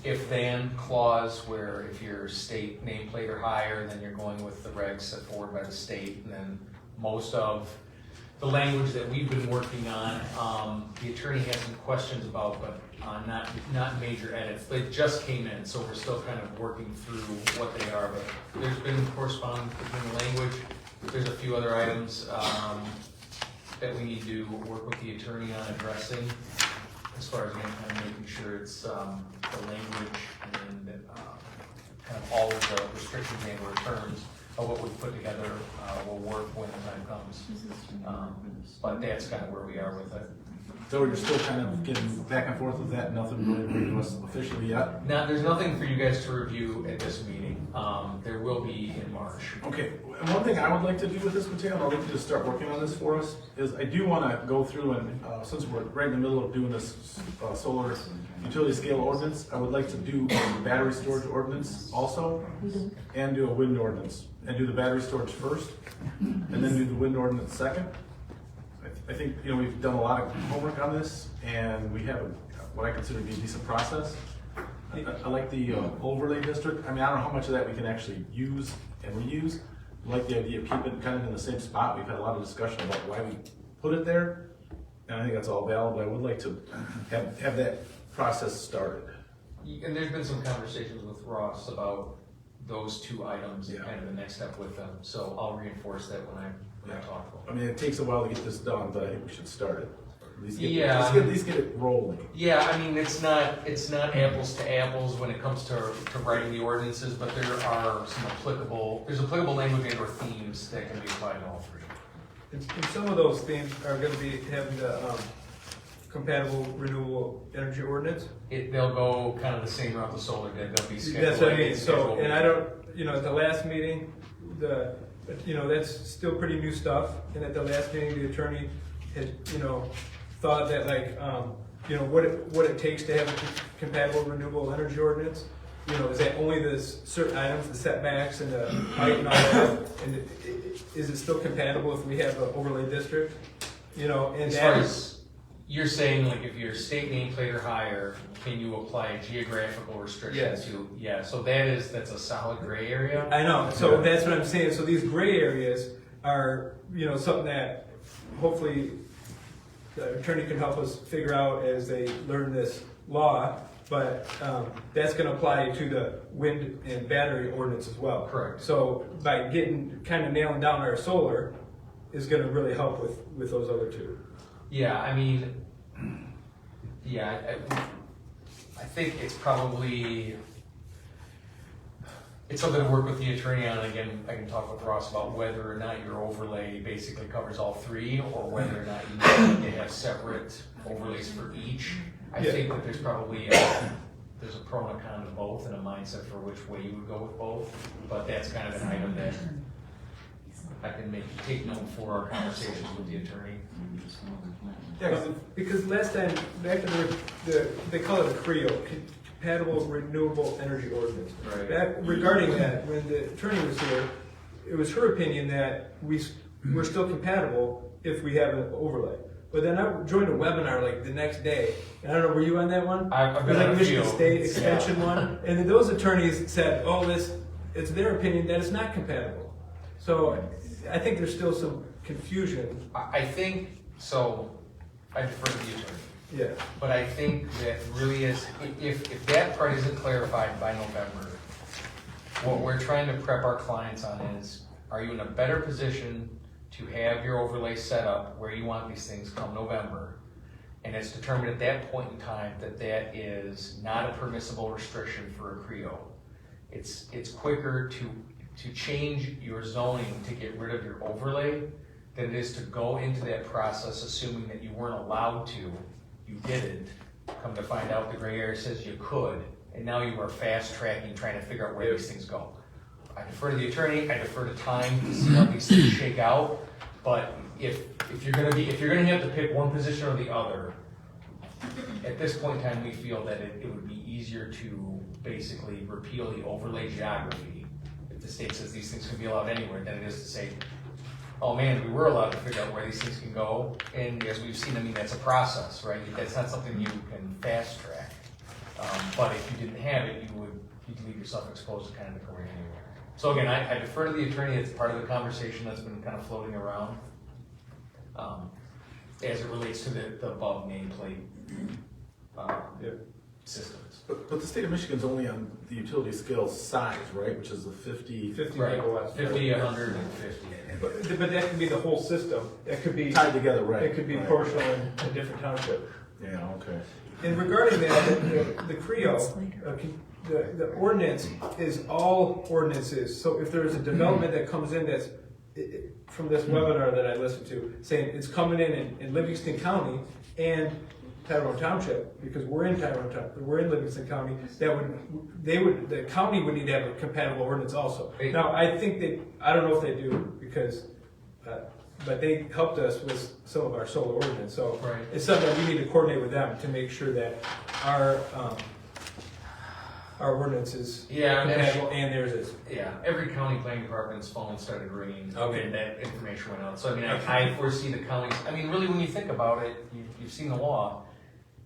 S10: if-then clause, where if your state nameplate or higher, then you're going with the regs set forward by the state, and then most of the language that we've been working on, the attorney has some questions about, but not major edits. They just came in, so we're still kind of working through what they are, but there's been correspondence between the language. There's a few other items that we need to work with the attorney on addressing, as far as kind of making sure it's the language and kind of all of the restrictions and or terms of what we've put together will work when the time comes. But that's kind of where we are with it.
S1: So you're still kind of getting back and forth with that, nothing really bring to us officially yet?
S10: Now, there's nothing for you guys to review at this meeting. There will be in March.
S1: Okay, and one thing I would like to do with this material, and I'd like you to start working on this for us, is I do want to go through and, since we're right in the middle of doing this solar utility scale ordinance, I would like to do a battery storage ordinance also, and do a wind ordinance, and do the battery storage first, and then do the wind ordinance second. I think, we've done a lot of homework on this, and we have what I consider to be a decent process. I like the overlay district. I mean, I don't know how much of that we can actually use and reuse. I like the idea of keeping it kind of in the same spot. We've had a lot of discussion about why we put it there, and I think that's all valid, but I would like to have that process started.
S10: And there's been some conversations with Ross about those two items and
S1: Yeah.
S10: kind of the next step with them. So I'll reinforce that when I talk to them.
S1: I mean, it takes a while to get this done, but I think we should start it. At least
S10: Yeah.
S1: at least get it rolling.
S10: Yeah, I mean, it's not apples to apples when it comes to writing the ordinances, but there's applicable language and or themes that can be applied to all three.
S12: And some of those themes are going to be having the compatible renewable energy ordinance.
S10: They'll go kind of the same route the solar did. They'll be scheduled.
S12: That's what I mean. So, and I don't, at the last meeting, that's still pretty new stuff. And at the last meeting, the attorney had, thought that what it takes to have a compatible renewable energy ordinance. Is that only the certain items, the setbacks and the height and all that? And is it still compatible if we have an overlay district? And
S10: as far as you're saying, like if you're state nameplate or higher, can you apply a geographical restriction to? Yeah, so that's a solid gray area.
S12: I know, so that's what I'm saying. So these gray areas are, something that hopefully the attorney can help us figure out as they learn this law, but that's gonna apply to the wind and battery ordinance as well.
S10: Correct.
S12: So by kind of nailing down our solar is gonna really help with those other two.
S10: Yeah, I mean, I think it's probably, it's something to work with the attorney on. Again, I can talk with Ross about whether or not your overlay basically covers all three, or whether or not you need to have separate overlays for each. I think that there's probably there's a pro and a con to both, and a mindset for which way you would go with both. But that's kind of an item that I can take note for our conversations with the attorney.
S12: Yeah, because last time, back in they call it a CREO, Compatible Renewable Energy Ordinance.
S13: Right.
S12: Back regarding that, when the attorney was here, it was her opinion that we're still compatible if we have an overlay. But then I joined a webinar like the next day, and I don't know, were you on that one?
S10: I've
S12: It
S10: been
S12: was
S10: on
S12: like
S10: a
S12: Michigan
S10: few.
S12: State Extension one, and then those attorneys said, oh, it's their opinion that it's not compatible. So I think there's still some confusion.
S10: I think, so, I defer to the attorney.
S12: Yeah.
S10: But I think that really is, if that part isn't clarified by November, what we're trying to prep our clients on is, are you in a better position to have your overlay set up where you want these things come November? And it's determined at that point in time that that is not a permissible restriction for a CREO. It's quicker to change your zoning to get rid of your overlay than it is to go into that process assuming that you weren't allowed to. You didn't. Come to find out, the gray area says you could, and now you are fast tracking, trying to figure out where these things go. I defer to the attorney. I defer to time to see how these things shake out. But if you're gonna have to pick one position or the other, at this point in time, we feel that it would be easier to basically repeal the overlay geography if the state says these things can be allowed anywhere than it is to say, oh man, we were allowed to figure out where these things can go. And as we've seen, I mean, that's a process, right? That's not something you can fast track. But if you didn't have it, you'd leave yourself exposed to kind of going anywhere. So again, I defer to the attorney. It's part of the conversation that's been kind of floating around as it relates to the above nameplate systems.
S1: But the state of Michigan's only on the utility scale size, right, which is the 50
S12: Right.
S1: megawatts.
S10: 50, 150.
S12: But that could be the whole system. That could be
S1: Tied together, right.
S12: It could be
S1: right.
S12: partial in a different township.
S1: Yeah, okay.
S12: And regarding that, the CREO, the ordinance is all ordinances. So if there's a development that comes in that's from this webinar that I listened to, saying it's coming in Livingston County and Tyrone Township, because we're in Tyrone Township, we're in Livingston County, the county would need to have a compatible ordinance also. Now, I think I don't know if they do, because, but they helped us with some of our solar ordinance, so
S10: Right.
S12: it's something that we need to coordinate with them to make sure that our ordinance is compatible and theirs is.
S10: Yeah, every county planning department's phone started ringing,
S12: Okay.
S10: and that information went out. So I mean, I foresee the counties, I mean, really, when you think about it, you've seen the law,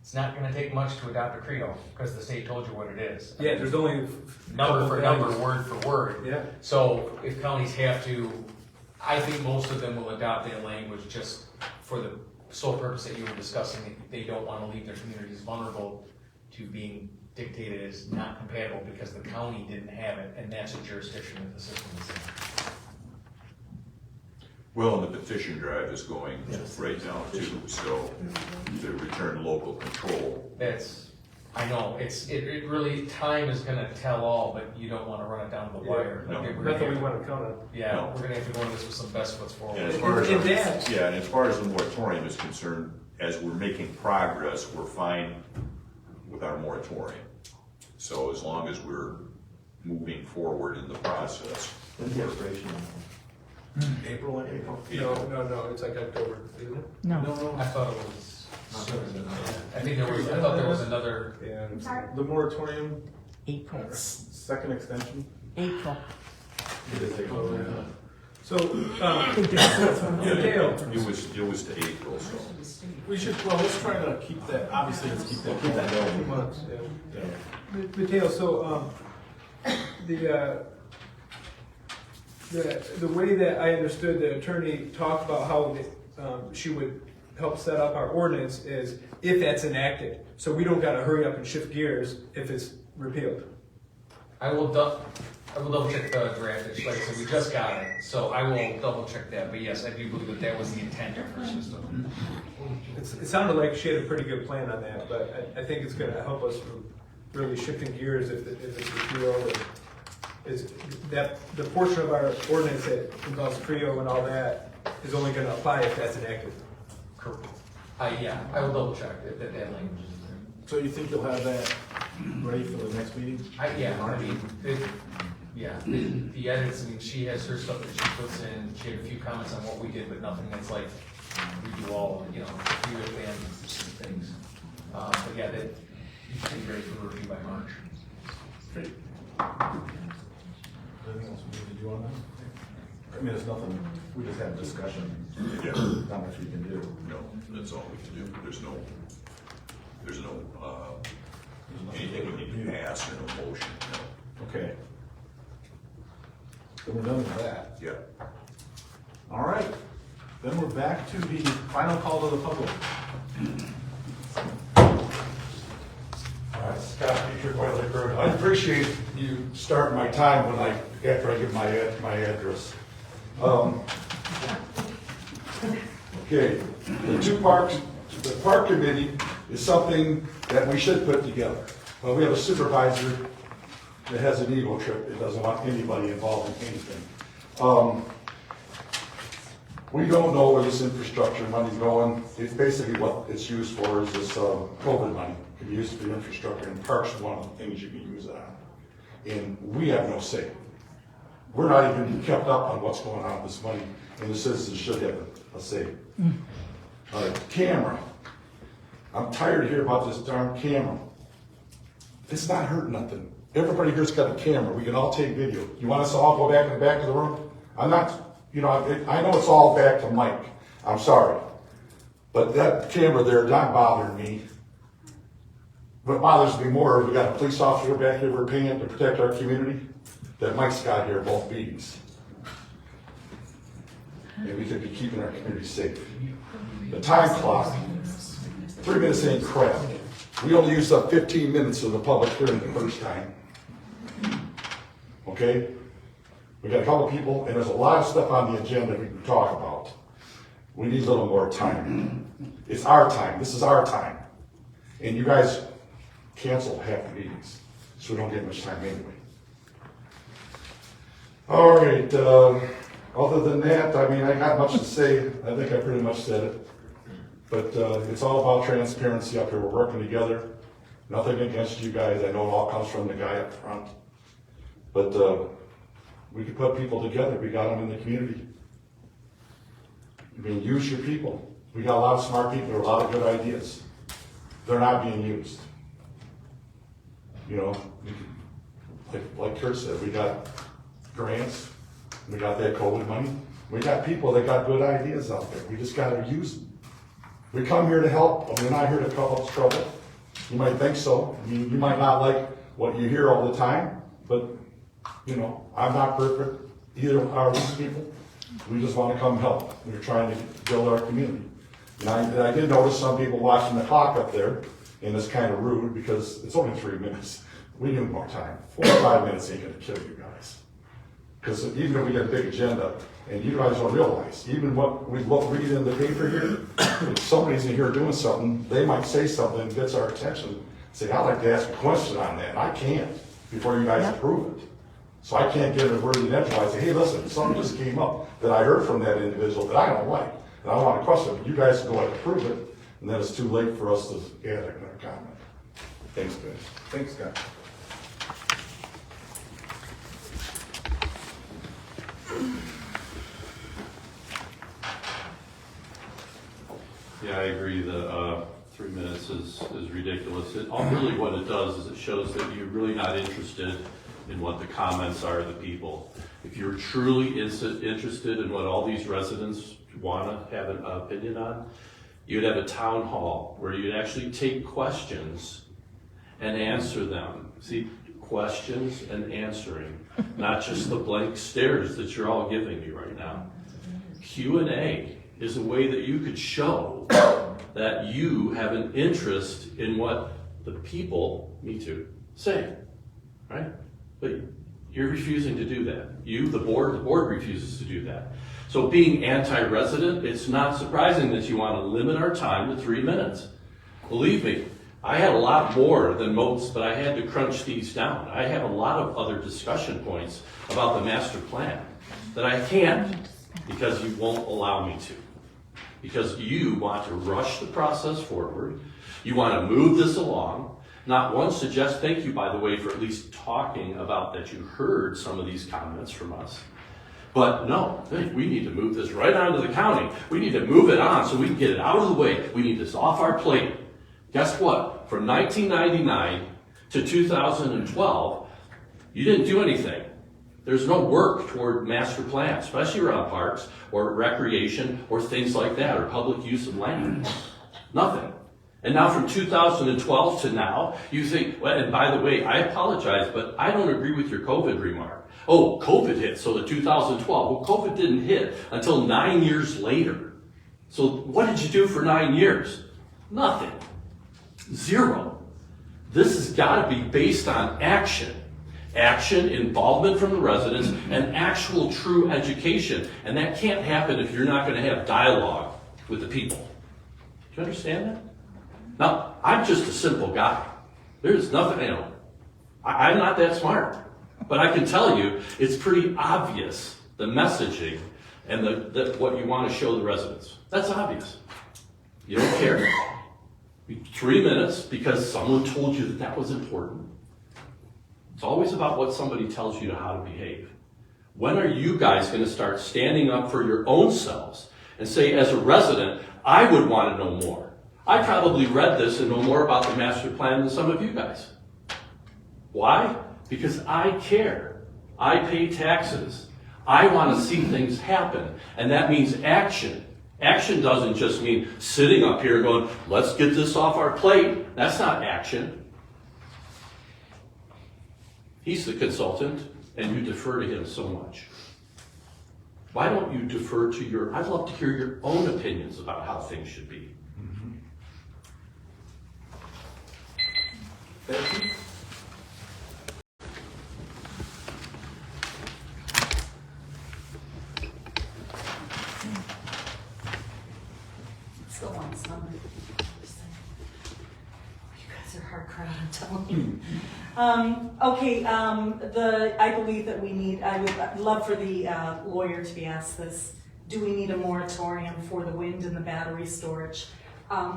S10: it's not gonna take much to adopt a CREO, because the state told you what it is.
S12: Yeah, there's only
S10: Number for
S12: couple
S10: number,
S12: values.
S10: word for word.
S12: Yeah.
S10: So if counties have to, I think most of them will adopt that language just for the sole purpose that you were discussing. They don't want to leave their communities vulnerable to being dictated as not compatible because the county didn't have it, and that's a jurisdiction that the system is in.
S4: Well, and the petition drive is going right now too, so to return local control.
S10: That's, I know, it really, time is gonna tell all, but you don't wanna run it down to the wire.
S4: No.
S10: Like, we're
S12: Not that
S10: gonna
S12: we
S10: have-
S12: want to count on.
S10: Yeah,
S4: No.
S10: we're gonna have to go into this with some best foot forward.
S4: And as far as,
S12: And that-
S4: and as far as the moratorium is concerned, as we're making progress, we're fine with our moratorium. So as long as we're moving forward in the process.
S13: When's the expiration?
S1: April.
S12: No, it's like October, isn't it?
S5: No.
S10: I thought it was sooner than that. I thought there was another,
S12: Yeah.
S11: I'm sorry?
S1: The moratorium,
S5: April.
S1: second extension.
S5: April.
S1: It is April. Yeah.
S12: So,
S4: Yeah,
S12: Dale,
S4: it was to April, so.
S1: We should, well, let's try to keep that, obviously, let's keep that going.
S12: 2 months, yeah.
S1: Yeah.
S12: Mateo, so, the way that I understood the attorney talked about how she would help set up our ordinance is if that's enacted. So we don't gotta hurry up and shift gears if it's repealed.
S10: I will double check the draft, like I said, we just got it, so I will double check that, but yes, I do believe that was the intent of her system.
S12: It sounded like she had a pretty good plan on that, but I think it's gonna help us from really shifting gears if it's repealed. is that the portion of our ordinance that involves Creo and all that is only gonna apply if that's enacted.
S10: Correct. Yeah, I will double check that language is there.
S1: So you think you'll have that ready for the next meeting?
S10: The edits, I mean, she has her stuff that she puts in, she had a few comments on what we did, but nothing that's like, we do all, you know, review advances and things. But yeah, that, you should be ready for review by March.
S1: Great. Anything else we need to do on that? I mean, it's nothing, we just have discussion.
S4: Yeah.
S1: Not much we can do.
S4: No, that's all we can do. There's no, anything we need to pass or no motion, no.
S1: Okay. Then we're done with that.
S4: Yeah.
S1: All right. Then we're back to the final call to the public.
S6: Scott, Peter, Boiler Road. I appreciate you starting my time after I give my address. Okay, the park committee is something that we should put together. We have a supervisor that has an ego trip, that doesn't want anybody involved in anything. We don't know where this infrastructure money's going. It's basically what it's used for is this COVID money. It can be used for infrastructure, and parks is one of the things you can use it on. And we have no say. We're not even kept up on what's going on with this money, and the citizens should have a say. All right, camera. I'm tired of hearing about this darn camera. It's not hurting nothing. Everybody here's got a camera. We can all take video. You want us to all go back in the back of the room? I'm not, you know, I know it's all back to Mike. I'm sorry. But that camera there not bothering me. What bothers me more, we got a police officer back here we're paying to protect our community, that Mike's got here both meetings. And we could be keeping our community safe. The time clock, 3 minutes ain't crap. We only used up 15 minutes of the public hearing the first time. Okay? We got a couple people, and there's a lot of stuff on the agenda we can talk about. We need a little more time. It's our time. This is our time. And you guys cancel half the meetings, so we don't get much time anyway. All right, other than that, I mean, I got much to say. I think I pretty much said it. But it's all about transparency up here. We're working together. Nothing against you guys. I know it all comes from the guy up front. But we can put people together. We got them in the community. I mean, use your people. We got a lot of smart people, a lot of good ideas. They're not being used. You know, like Kurt said, we got grants, we got that COVID money. We got people that got good ideas out there. We just got to use them. We come here to help, and we're not here to cause trouble. You might think so. I mean, you might not like what you hear all the time, but, you know, I'm not perfect. Either are these people. We just want to come help. We're trying to build our community. And I did notice some people watching the clock up there, and it's kind of rude because it's only 3 minutes. We need more time. 4 or 5 minutes ain't going to kill you guys. Because even if we get a big agenda, and you guys don't realize, even what we read in the paper here, if somebody's in here doing something, they might say something that gets our attention. Say, I'd like to ask a question on that. And I can't before you guys approve it. So I can't get a word in edgewise. Say, hey, listen, something just came up that I heard from that individual that I don't like. And I want to question it. You guys can go ahead and approve it. And then it's too late for us to add another comment. Thanks, guys.
S1: Thanks, Scott.
S2: Yeah, I agree. The 3 minutes is ridiculous. Really what it does is it shows that you're really not interested in what the comments are of the people. If you're truly interested in what all these residents want to have an opinion on, you'd have a town hall where you'd actually take questions and answer them. See, questions and answering, not just the blank stares that you're all giving me right now. Q&A is a way that you could show that you have an interest in what the people, me too, say, right? But you're refusing to do that. You, the board refuses to do that. So being anti-resident, it's not surprising that you want to limit our time to 3 minutes. Believe me, I had a lot more than most, but I had to crunch these down. I have a lot of other discussion points about the master plan that I can't because you won't allow me to. Because you want to rush the process forward. You want to move this along. Not once suggest, thank you, by the way, for at least talking about that you heard some of these comments from us. But no, hey, we need to move this right on to the county. We need to move it on so we can get it out of the way. We need this off our plate. Guess what? From 1999 to 2012, you didn't do anything. There's no work toward master plan, especially around parks or recreation or things like that, or public use of land. Nothing. And now from 2012 to now, you think, well, and by the way, I apologize, but I don't agree with your COVID remark. Oh, COVID hit, so the 2012. Well, COVID didn't hit until 9 years later. So what did you do for 9 years? Nothing. Zero. This has got to be based on action. Action, involvement from the residents, and actual true education. And that can't happen if you're not going to have dialogue with the people. Do you understand that? Now, I'm just a simple guy. There's nothing, I'm not that smart. But I can tell you, it's pretty obvious, the messaging and what you want to show the residents. That's obvious. You don't care. 3 minutes because someone told you that was important. It's always about what somebody tells you how to behave. When are you guys going to start standing up for your own selves and say, as a resident, I would want to know more? I probably read this and know more about the master plan than some of you guys. Why? Because I care. I pay taxes. I want to see things happen. And that means action. Action doesn't just mean sitting up here going, let's get this off our plate. That's not action. He's the consultant, and you defer to him so much. Why don't you defer to I'd love to hear your own opinions about how things should be.
S1: Thank you.
S3: Still want some. You guys are hard crowd, I'm telling you. I believe that I would love for the lawyer to be asked this. Do we need a moratorium for the wind and the battery storage?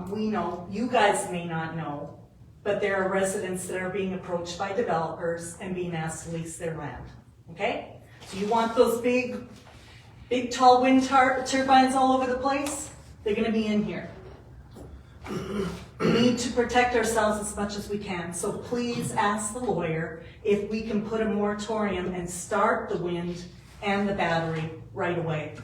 S3: We know, you guys may not know, but there are residents that are being approached by developers and being asked to lease their land, okay? So you want those big tall wind turbines all over the place? They're gonna be in here. We need to protect ourselves as much as we can, so please ask the lawyer if we can put a moratorium and start the wind and the battery right away.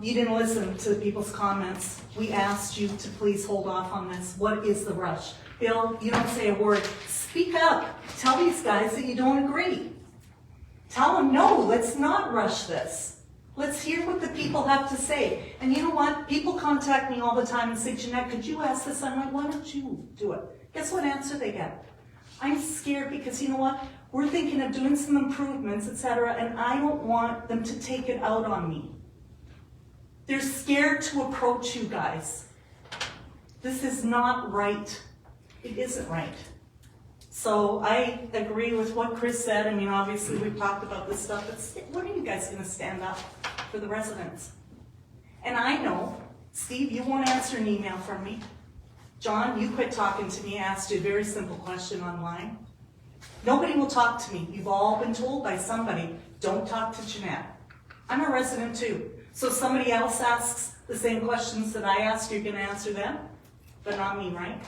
S3: You didn't listen to people's comments. We asked you to please hold off on this. What is the rush? Bill, you don't say a word. Speak up. Tell these guys that you don't agree. Tell them, no, let's not rush this. Let's hear what the people have to say. And you know what? People contact me all the time and say, Jeanette, could you ask this? I'm like, why don't you do it? Guess what answer they get? I'm scared because you know what? We're thinking of doing some improvements, etc., and I don't want them to take it out on me. They're scared to approach you guys. This is not right. It isn't right. So I agree with what Chris said. I mean, obviously we've talked about this stuff, but when are you guys gonna stand up for the residents? And I know, Steve, you won't answer an email from me. John, you quit talking to me. I asked you a very simple question online. Nobody will talk to me. You've all been told by somebody, don't talk to Jeanette. I'm a resident too. So if somebody else asks the same questions that I asked, you're gonna answer them, but not me, right?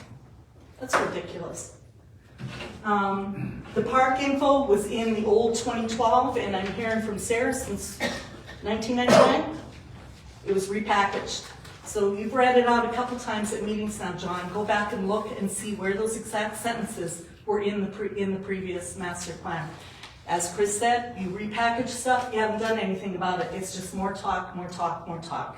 S3: That's ridiculous. The park info was in the old 2012, and I'm hearing from Sarah since 1999. It was repackaged. So you've read it out a couple times at meetings now, John. Go back and look and see where those exact sentences were in the previous master plan. As Chris said, you repackage stuff, you haven't done anything about it. It's just more talk, more talk, more talk.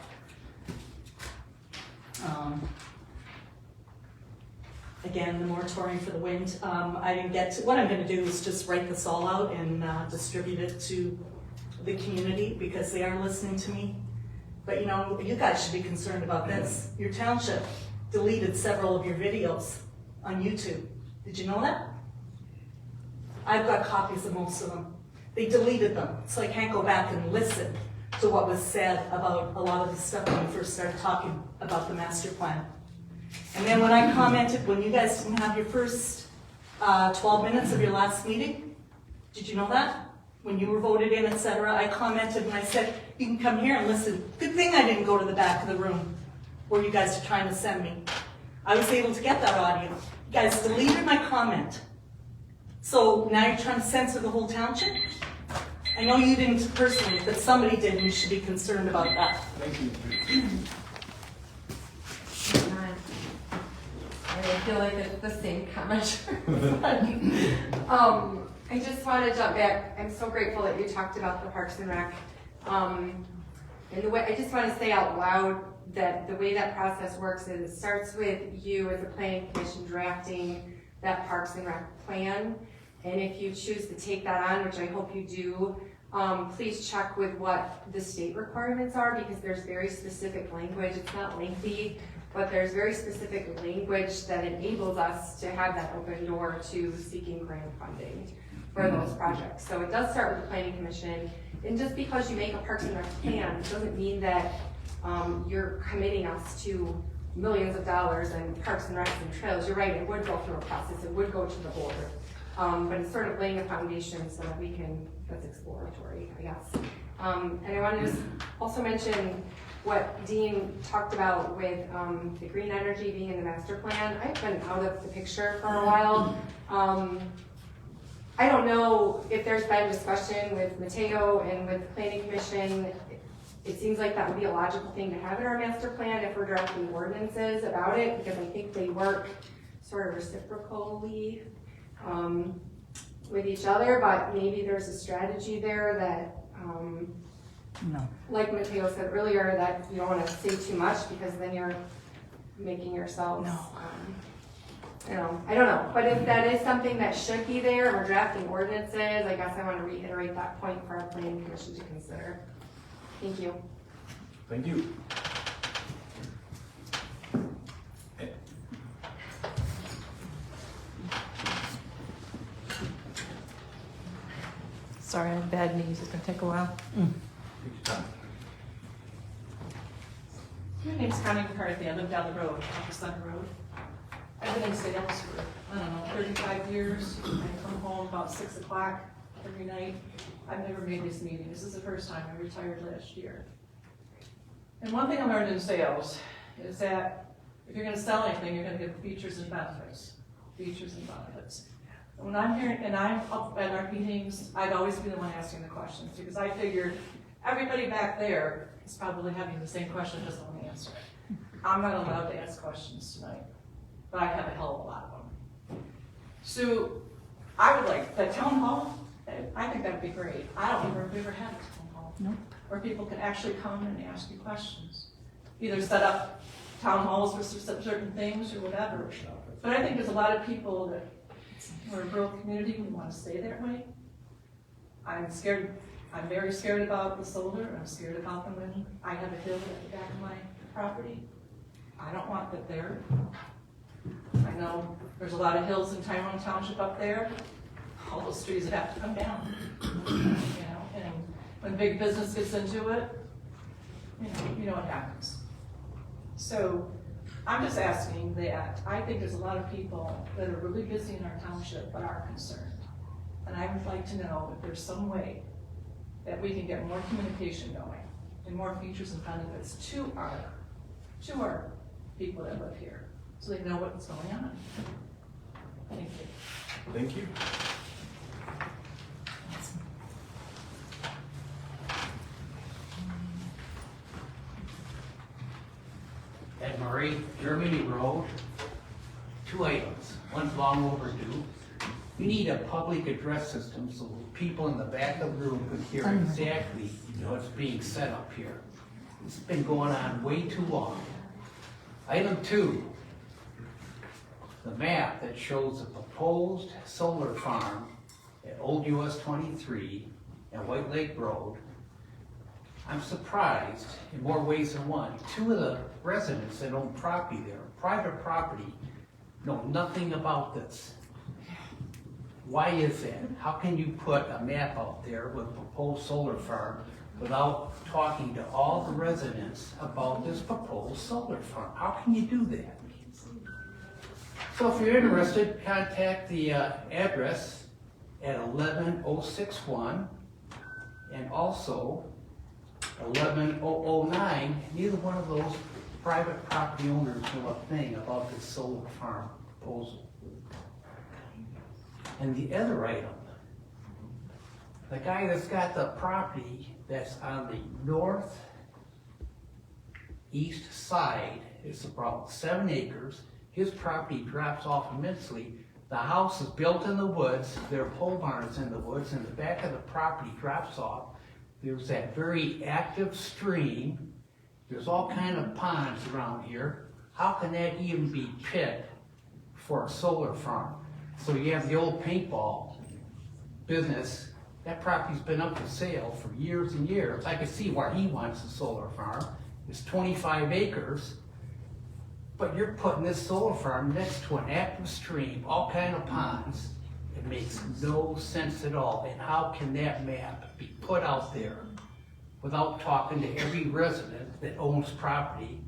S3: Again, the moratorium for the wind. I didn't get to, what I'm gonna do is just write this all out and distribute it to the community because they are listening to me. But you know, you guys should be concerned about this. Your township deleted several of your videos on YouTube. Did you know that? I've got copies of most of them. They deleted them, so I can't go back and listen to what was said about a lot of the stuff when we first started talking about the master plan. And then when I commented, when you guys didn't have your first 12 minutes of your last meeting, did you know that? When you were voted in, etc., I commented and I said, you can come here and listen. Good thing I didn't go to the back of the room where you guys are trying to send me. I was able to get that audio. You guys deleted my comment. So now you're trying to censor the whole township? I know you didn't personally, but somebody did, and you should be concerned about that.
S1: Thank you.
S7: I feel like it's the same comment. I just want to jump back. I'm so grateful that you talked about the Parks and Rec. And the way, I just want to say out loud that the way that process works is it starts with you as a planning commission drafting that Parks and Rec plan. And if you choose to take that on, which I hope you do, please check with what the state requirements are, because there's very specific language. It's not lengthy, but there's very specific language that enables us to have that open door to seeking grant funding for those projects. So it does start with the planning commission. And just because you make a Parks and Rec plan doesn't mean that you're committing us to millions of dollars in parks and recs and trails. You're right, it would go through a process. It would go to the board. But it's sort of laying a foundation so that we can, that's exploratory, I guess. And I want to just also mention what Dean talked about with the green energy being in the master plan. I've been out of the picture for a while. I don't know if there's been discussion with Mateo and with the planning commission. It seems like that would be a logical thing to have in our master plan if we're drafting ordinances about it, because I think they work sort of reciprocally with each other, but maybe there's a strategy there that,
S5: No.
S7: like Mateo said earlier, that you don't want to say too much because then you're making yourselves, I don't know. But if that is something that should be there, and we're drafting ordinances, I guess I want to reiterate that point for our planning commission to consider. Thank you.
S1: Thank you.
S5: Sorry, I have bad knees. It's gonna take a while.
S1: Take your time.
S14: My name's Connie McCarthy. I live down the road, off the Center Road. I've been in sales for, 35 years. I come home about 6 o'clock every night. I've never made this meeting. This is the first time. I retired last year. And one thing I learned in sales is that if you're gonna sell anything, you're gonna give features and benefits. Features and benefits. And when I'm here and I'm up at our meetings, I'd always be the one asking the questions, because I figured everybody back there is probably having the same question, just don't answer it. I'm not allowed to ask questions tonight, but I have a hell of a lot of them. So I would like the town hall. I think that'd be great. I don't remember if we ever had a town hall.
S5: Nope.
S14: Where people can actually come and ask you questions. Either set up town halls for certain things or whatever. But I think there's a lot of people that, we're a rural community, we want to stay that way. I'm scared, I'm very scared about the solar, I'm scared about the wind. I have a hill at the back of my property. I don't want that there. I know there's a lot of hills in Tyrone Township up there. All those trees that have to come down. And when big business gets into it, you know what happens. So I'm just asking that. I think there's a lot of people that are really busy in our township but are concerned. And I would like to know if there's some way that we can get more communication going and more features and benefits to our people that live here, so they know what's going on. Thank you.
S1: Thank you.
S15: Ed Murray, Germany Road. 2 items. One's long overdue. We need a public address system so people in the back of the room could hear exactly what's being said up here. It's been going on way too long. Item 2, the map that shows the proposed solar farm at Old US 23 and White Lake Road. I'm surprised in more ways than one. 2 of the residents that own property there, private property, know nothing about this. Why is that? How can you put a map out there with a proposed solar farm without talking to all the residents about this proposed solar farm? How can you do that? So if you're interested, contact the address at 11061 and also 11009. Neither one of those private property owners know a thing about this solar farm proposal. And the other item, the guy that's got the property that's on the northeast side, it's about 7 acres. His property drops off immensely. The house is built in the woods. There are pole barns in the woods, and the back of the property drops off. There's that very active stream. There's all kind of ponds around here. How can that even be picked for a solar farm? So you have the old paintball business. That property's been up for sale for years and years. I can see why he wants a solar farm. It's 25 acres. But you're putting this solar farm next to an active stream, all kind of ponds. It makes no sense at all. And how can that map be put out there without talking to every resident that owns property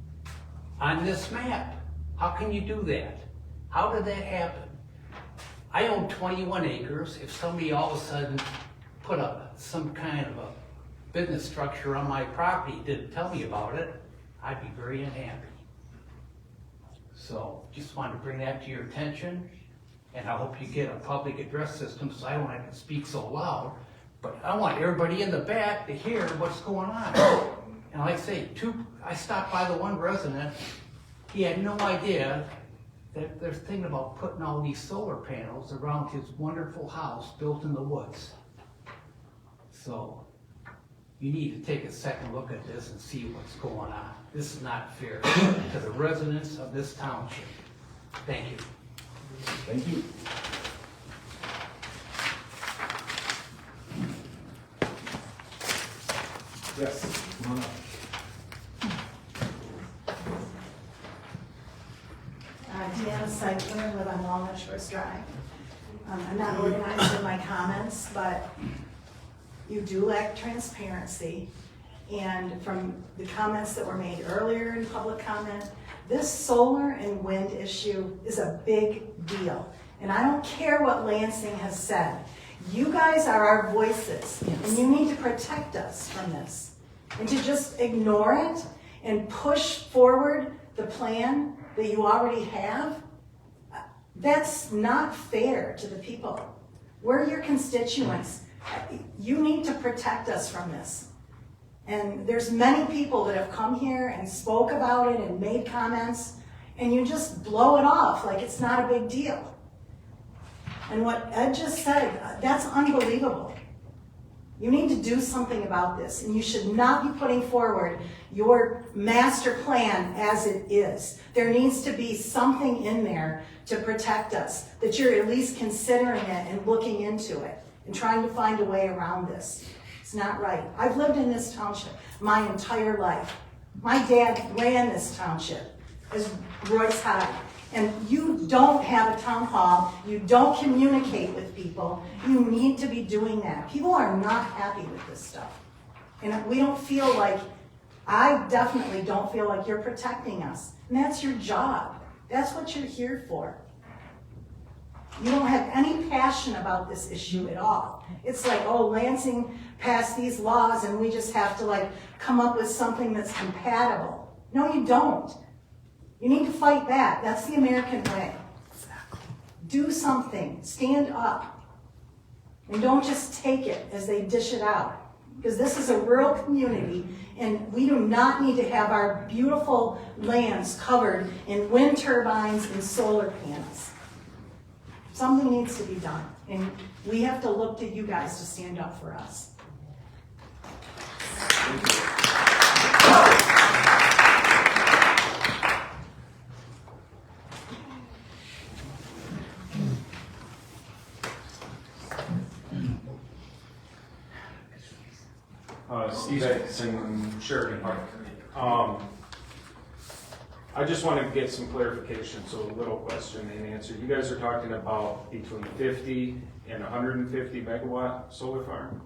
S15: on this map? How can you do that? How did that happen? I own 21 acres. If somebody all of a sudden put up some kind of a business structure on my property, didn't tell me about it, I'd be very unhappy. So just wanted to bring that to your attention, and I hope you get a public address system so I don't have to speak so loud, but I want everybody in the back to hear what's going on. And like I say, I stopped by the one resident, he had no idea that they're thinking about putting all these solar panels around his wonderful house built in the woods. So you need to take a second look at this and see what's going on. This is not fair to the residents of this township. Thank you.
S1: Thank you. Yes, come on up.
S16: Deanna Seidler, live on Walnut Shores Drive. I'm not organized in my comments, but you do lack transparency. And from the comments that were made earlier in public comment, this solar and wind issue is a big deal. And I don't care what Lansing has said. You guys are our voices, and you need to protect us from this. And to just ignore it and push forward the plan that you already have, that's not fair to the people. We're your constituents. You need to protect us from this. And there's many people that have come here and spoke about it and made comments, and you just blow it off like it's not a big deal. And what Ed just said, that's unbelievable. You need to do something about this, and you should not be putting forward your master plan as it is. There needs to be something in there to protect us, that you're at least considering it and looking into it and trying to find a way around this. It's not right. I've lived in this township my entire life. My dad ran this township as Royce Hyde. And you don't have a town hall, you don't communicate with people, you need to be doing that. People are not happy with this stuff. And we don't feel like, I definitely don't feel like you're protecting us. And that's your job. That's what you're here for. You don't have any passion about this issue at all. It's like, oh, Lansing passed these laws and we just have to like come up with something that's compatible. No, you don't. You need to fight back. That's the American way. Do something. Stand up. And don't just take it as they dish it out. Because this is a rural community, and we do not need to have our beautiful lands covered in wind turbines and solar panels. Something needs to be done. And we have to look to you guys to stand up for us.
S17: Steve Atkinson, Sheridan Park.
S12: I just want to get some clarification, so a little question and answer. You guys are talking about between 50 and 150 megawatt solar farm?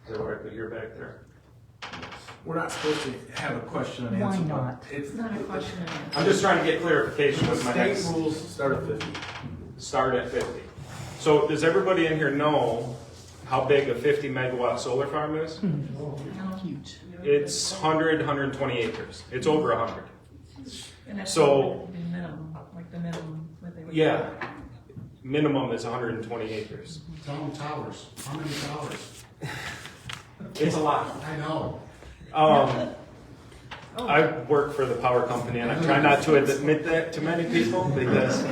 S12: Is that what I could hear back there?
S1: We're not supposed to have a question and
S5: Why
S1: answer. but
S5: not?
S1: It's
S14: It's not a question and answer.
S12: I'm just trying to get clarification with my
S1: State
S12: next,
S1: rules start at 50.
S12: start at 50. So does everybody in here know how big a 50 megawatt solar farm is?
S5: Huge.
S12: It's 120 acres. It's over 100.
S14: And that's
S12: So-
S14: the minimum, like the minimum, what they would.
S12: Yeah, minimum is 120 acres.
S8: Tell them towers, how many towers?
S12: It's a lot.
S8: I know.
S12: I work for the power company, and I try not to admit that to many people because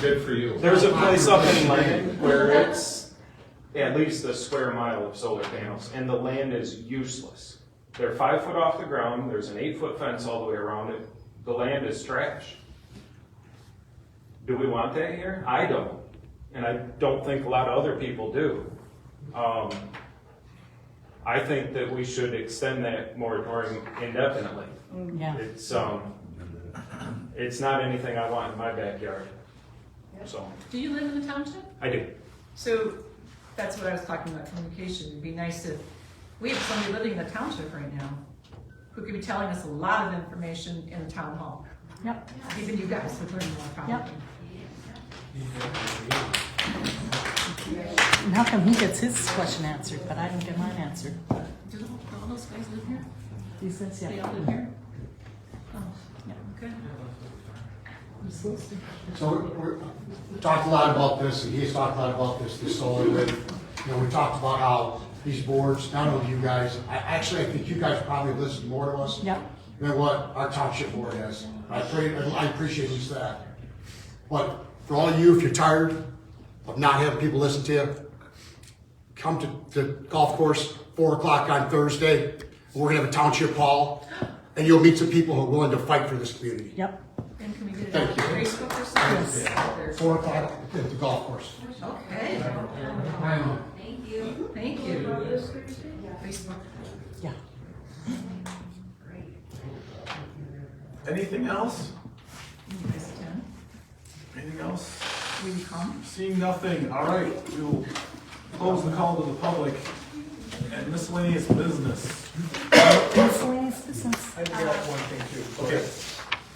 S4: Good for you.
S12: there's a place up in London where it's at least a square mile of solar panels, and the land is useless. They're 5 foot off the ground. There's an 8-foot fence all the way around it. The land is trash. Do we want that here? I don't, and I don't think a lot of other people do. I think that we should extend that moratorium indefinitely.
S5: Yeah.
S12: It's not anything I want in my backyard, so,
S14: Do you live in the township?
S12: I do.
S14: So that's what I was talking about, communication. It'd be nice if, we have somebody living in the township right now who could be telling us a lot of information in the town hall.
S5: Yep.
S14: Even you guys would learn more probably.
S5: And how come he gets his question answered, but I don't get mine answered?
S14: Do all those guys live here?
S5: He says,
S14: They
S5: yeah.
S14: all live here? Oh, yeah, okay.
S8: So we talked a lot about this, and he's talked a lot about this solar with, you know, we talked about how these boards, not only you guys, I think you guys probably listen more to us
S5: Yep.
S8: than what our township board has. I appreciate you that. But for all of you, if you're tired of not having people listen to you, come to the golf course, 4 o'clock on Thursday. We're gonna have a township hall, and you'll meet some people who are willing to fight for this community.
S5: Yep.
S14: And can we get it
S8: Thank
S14: on
S8: you.
S14: Facebook or something?
S5: Yes.
S8: 4 o'clock at the golf course.
S14: Okay.
S7: Thank you.
S14: Thank you. Facebook.
S5: Yeah.
S1: Anything else?
S14: You guys attend?
S1: Anything else?
S14: Will you come?
S1: Seeing nothing, all right, we will close the call to the public and miscellaneous business.
S5: Miscellaneous business.
S9: I got one thing too.
S1: Okay.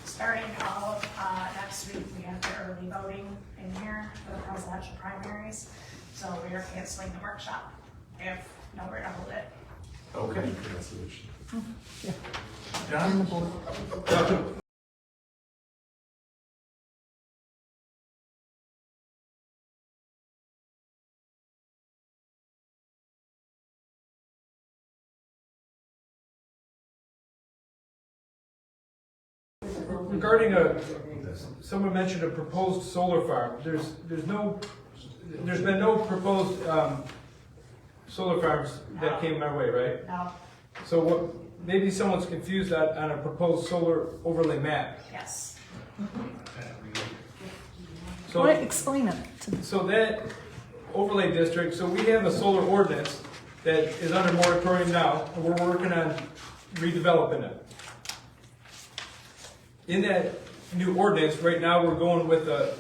S11: Starting all of next week, we have the early voting in here for the presidential primaries. So we are canceling the workshop if nowhere to hold it.
S1: Okay.
S5: On the
S1: John?
S5: board.
S9: Regarding someone mentioned a proposed solar farm. There's been no proposed solar farms that came my way, right?
S11: No,
S9: So what? Maybe someone's confused on a proposed solar overlay map.
S11: yes.
S9: So,
S5: Explain it to me.
S9: so that overlay district. So we have a solar ordinance that is under moratorium now, and we're working on redeveloping it. In that new ordinance, right now, we're going with a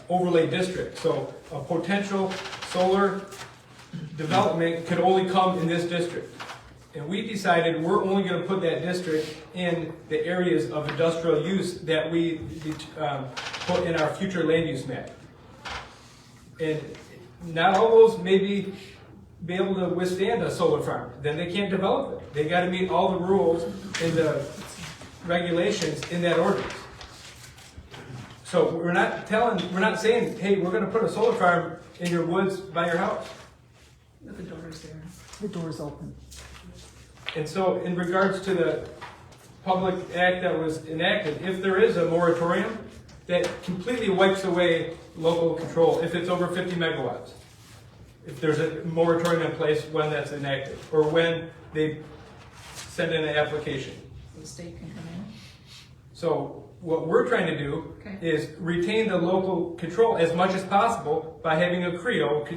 S9: overlay district. So a potential solar development could only come in this district. And we decided we're only gonna put that district in the areas of industrial use that we put in our future land use map. And not all those may be able to withstand a solar farm, then they can't develop it. They gotta meet all the rules and the regulations in that ordinance. So we're not saying, hey, we're gonna put a solar farm in your woods by your house.
S14: With the doors there.
S5: The door's open.
S9: And so in regards to the public act that was enacted, if there is a moratorium, that completely wipes away local control if it's over 50 megawatts. If there's a moratorium in place when that's enacted, or when they send in an application.
S14: The state can come in.
S9: So what we're trying to do
S14: Okay.
S9: is retain the local control as much as possible by having a CREO,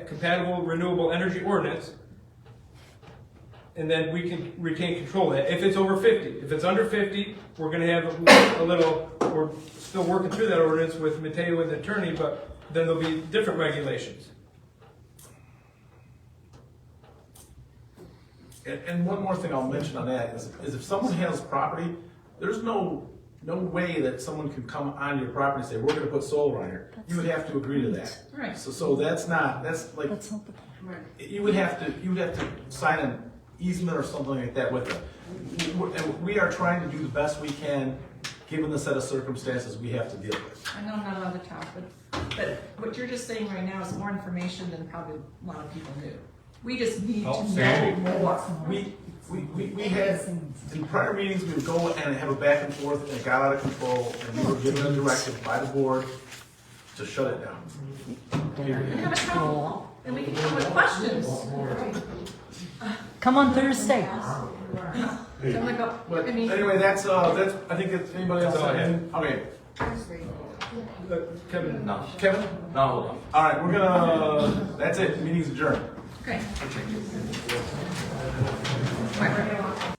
S9: compatible renewable energy ordinance,
S12: and then we can retain control of that. If it's over 50, if it's under 50, we're gonna have a little, we're still working through that ordinance with Mateo and the attorney, but then there'll be different regulations.
S1: And one more thing I'll mention on that is if someone has property, there's no way that someone can come on your property and say, we're gonna put solar on here. You would have to agree to that.
S14: Right.
S1: So that's like,
S5: That's not the point.
S1: you would have to sign an easement or something like that with it. And we are trying to do the best we can, given the set of circumstances we have to deal with.
S14: I know I'm not allowed to talk, but what you're just saying right now is more information than probably a lot of people knew. We just need to know more.
S1: We had, in prior meetings, we would go and have a back and forth, and it got out of control, and we were given a directive by the board to shut it down.
S14: We have a town hall, and we can come with questions.
S5: Come on Thursday.
S14: I'm like, oh,
S1: But
S14: I mean,
S1: anyway, that's, I think it's, anybody else? Okay,
S12: Kevin?
S13: No.
S1: Kevin?
S13: No, hold on.
S1: All right, we're gonna, that's it, meeting's adjourned.
S14: okay. Right, we're gonna-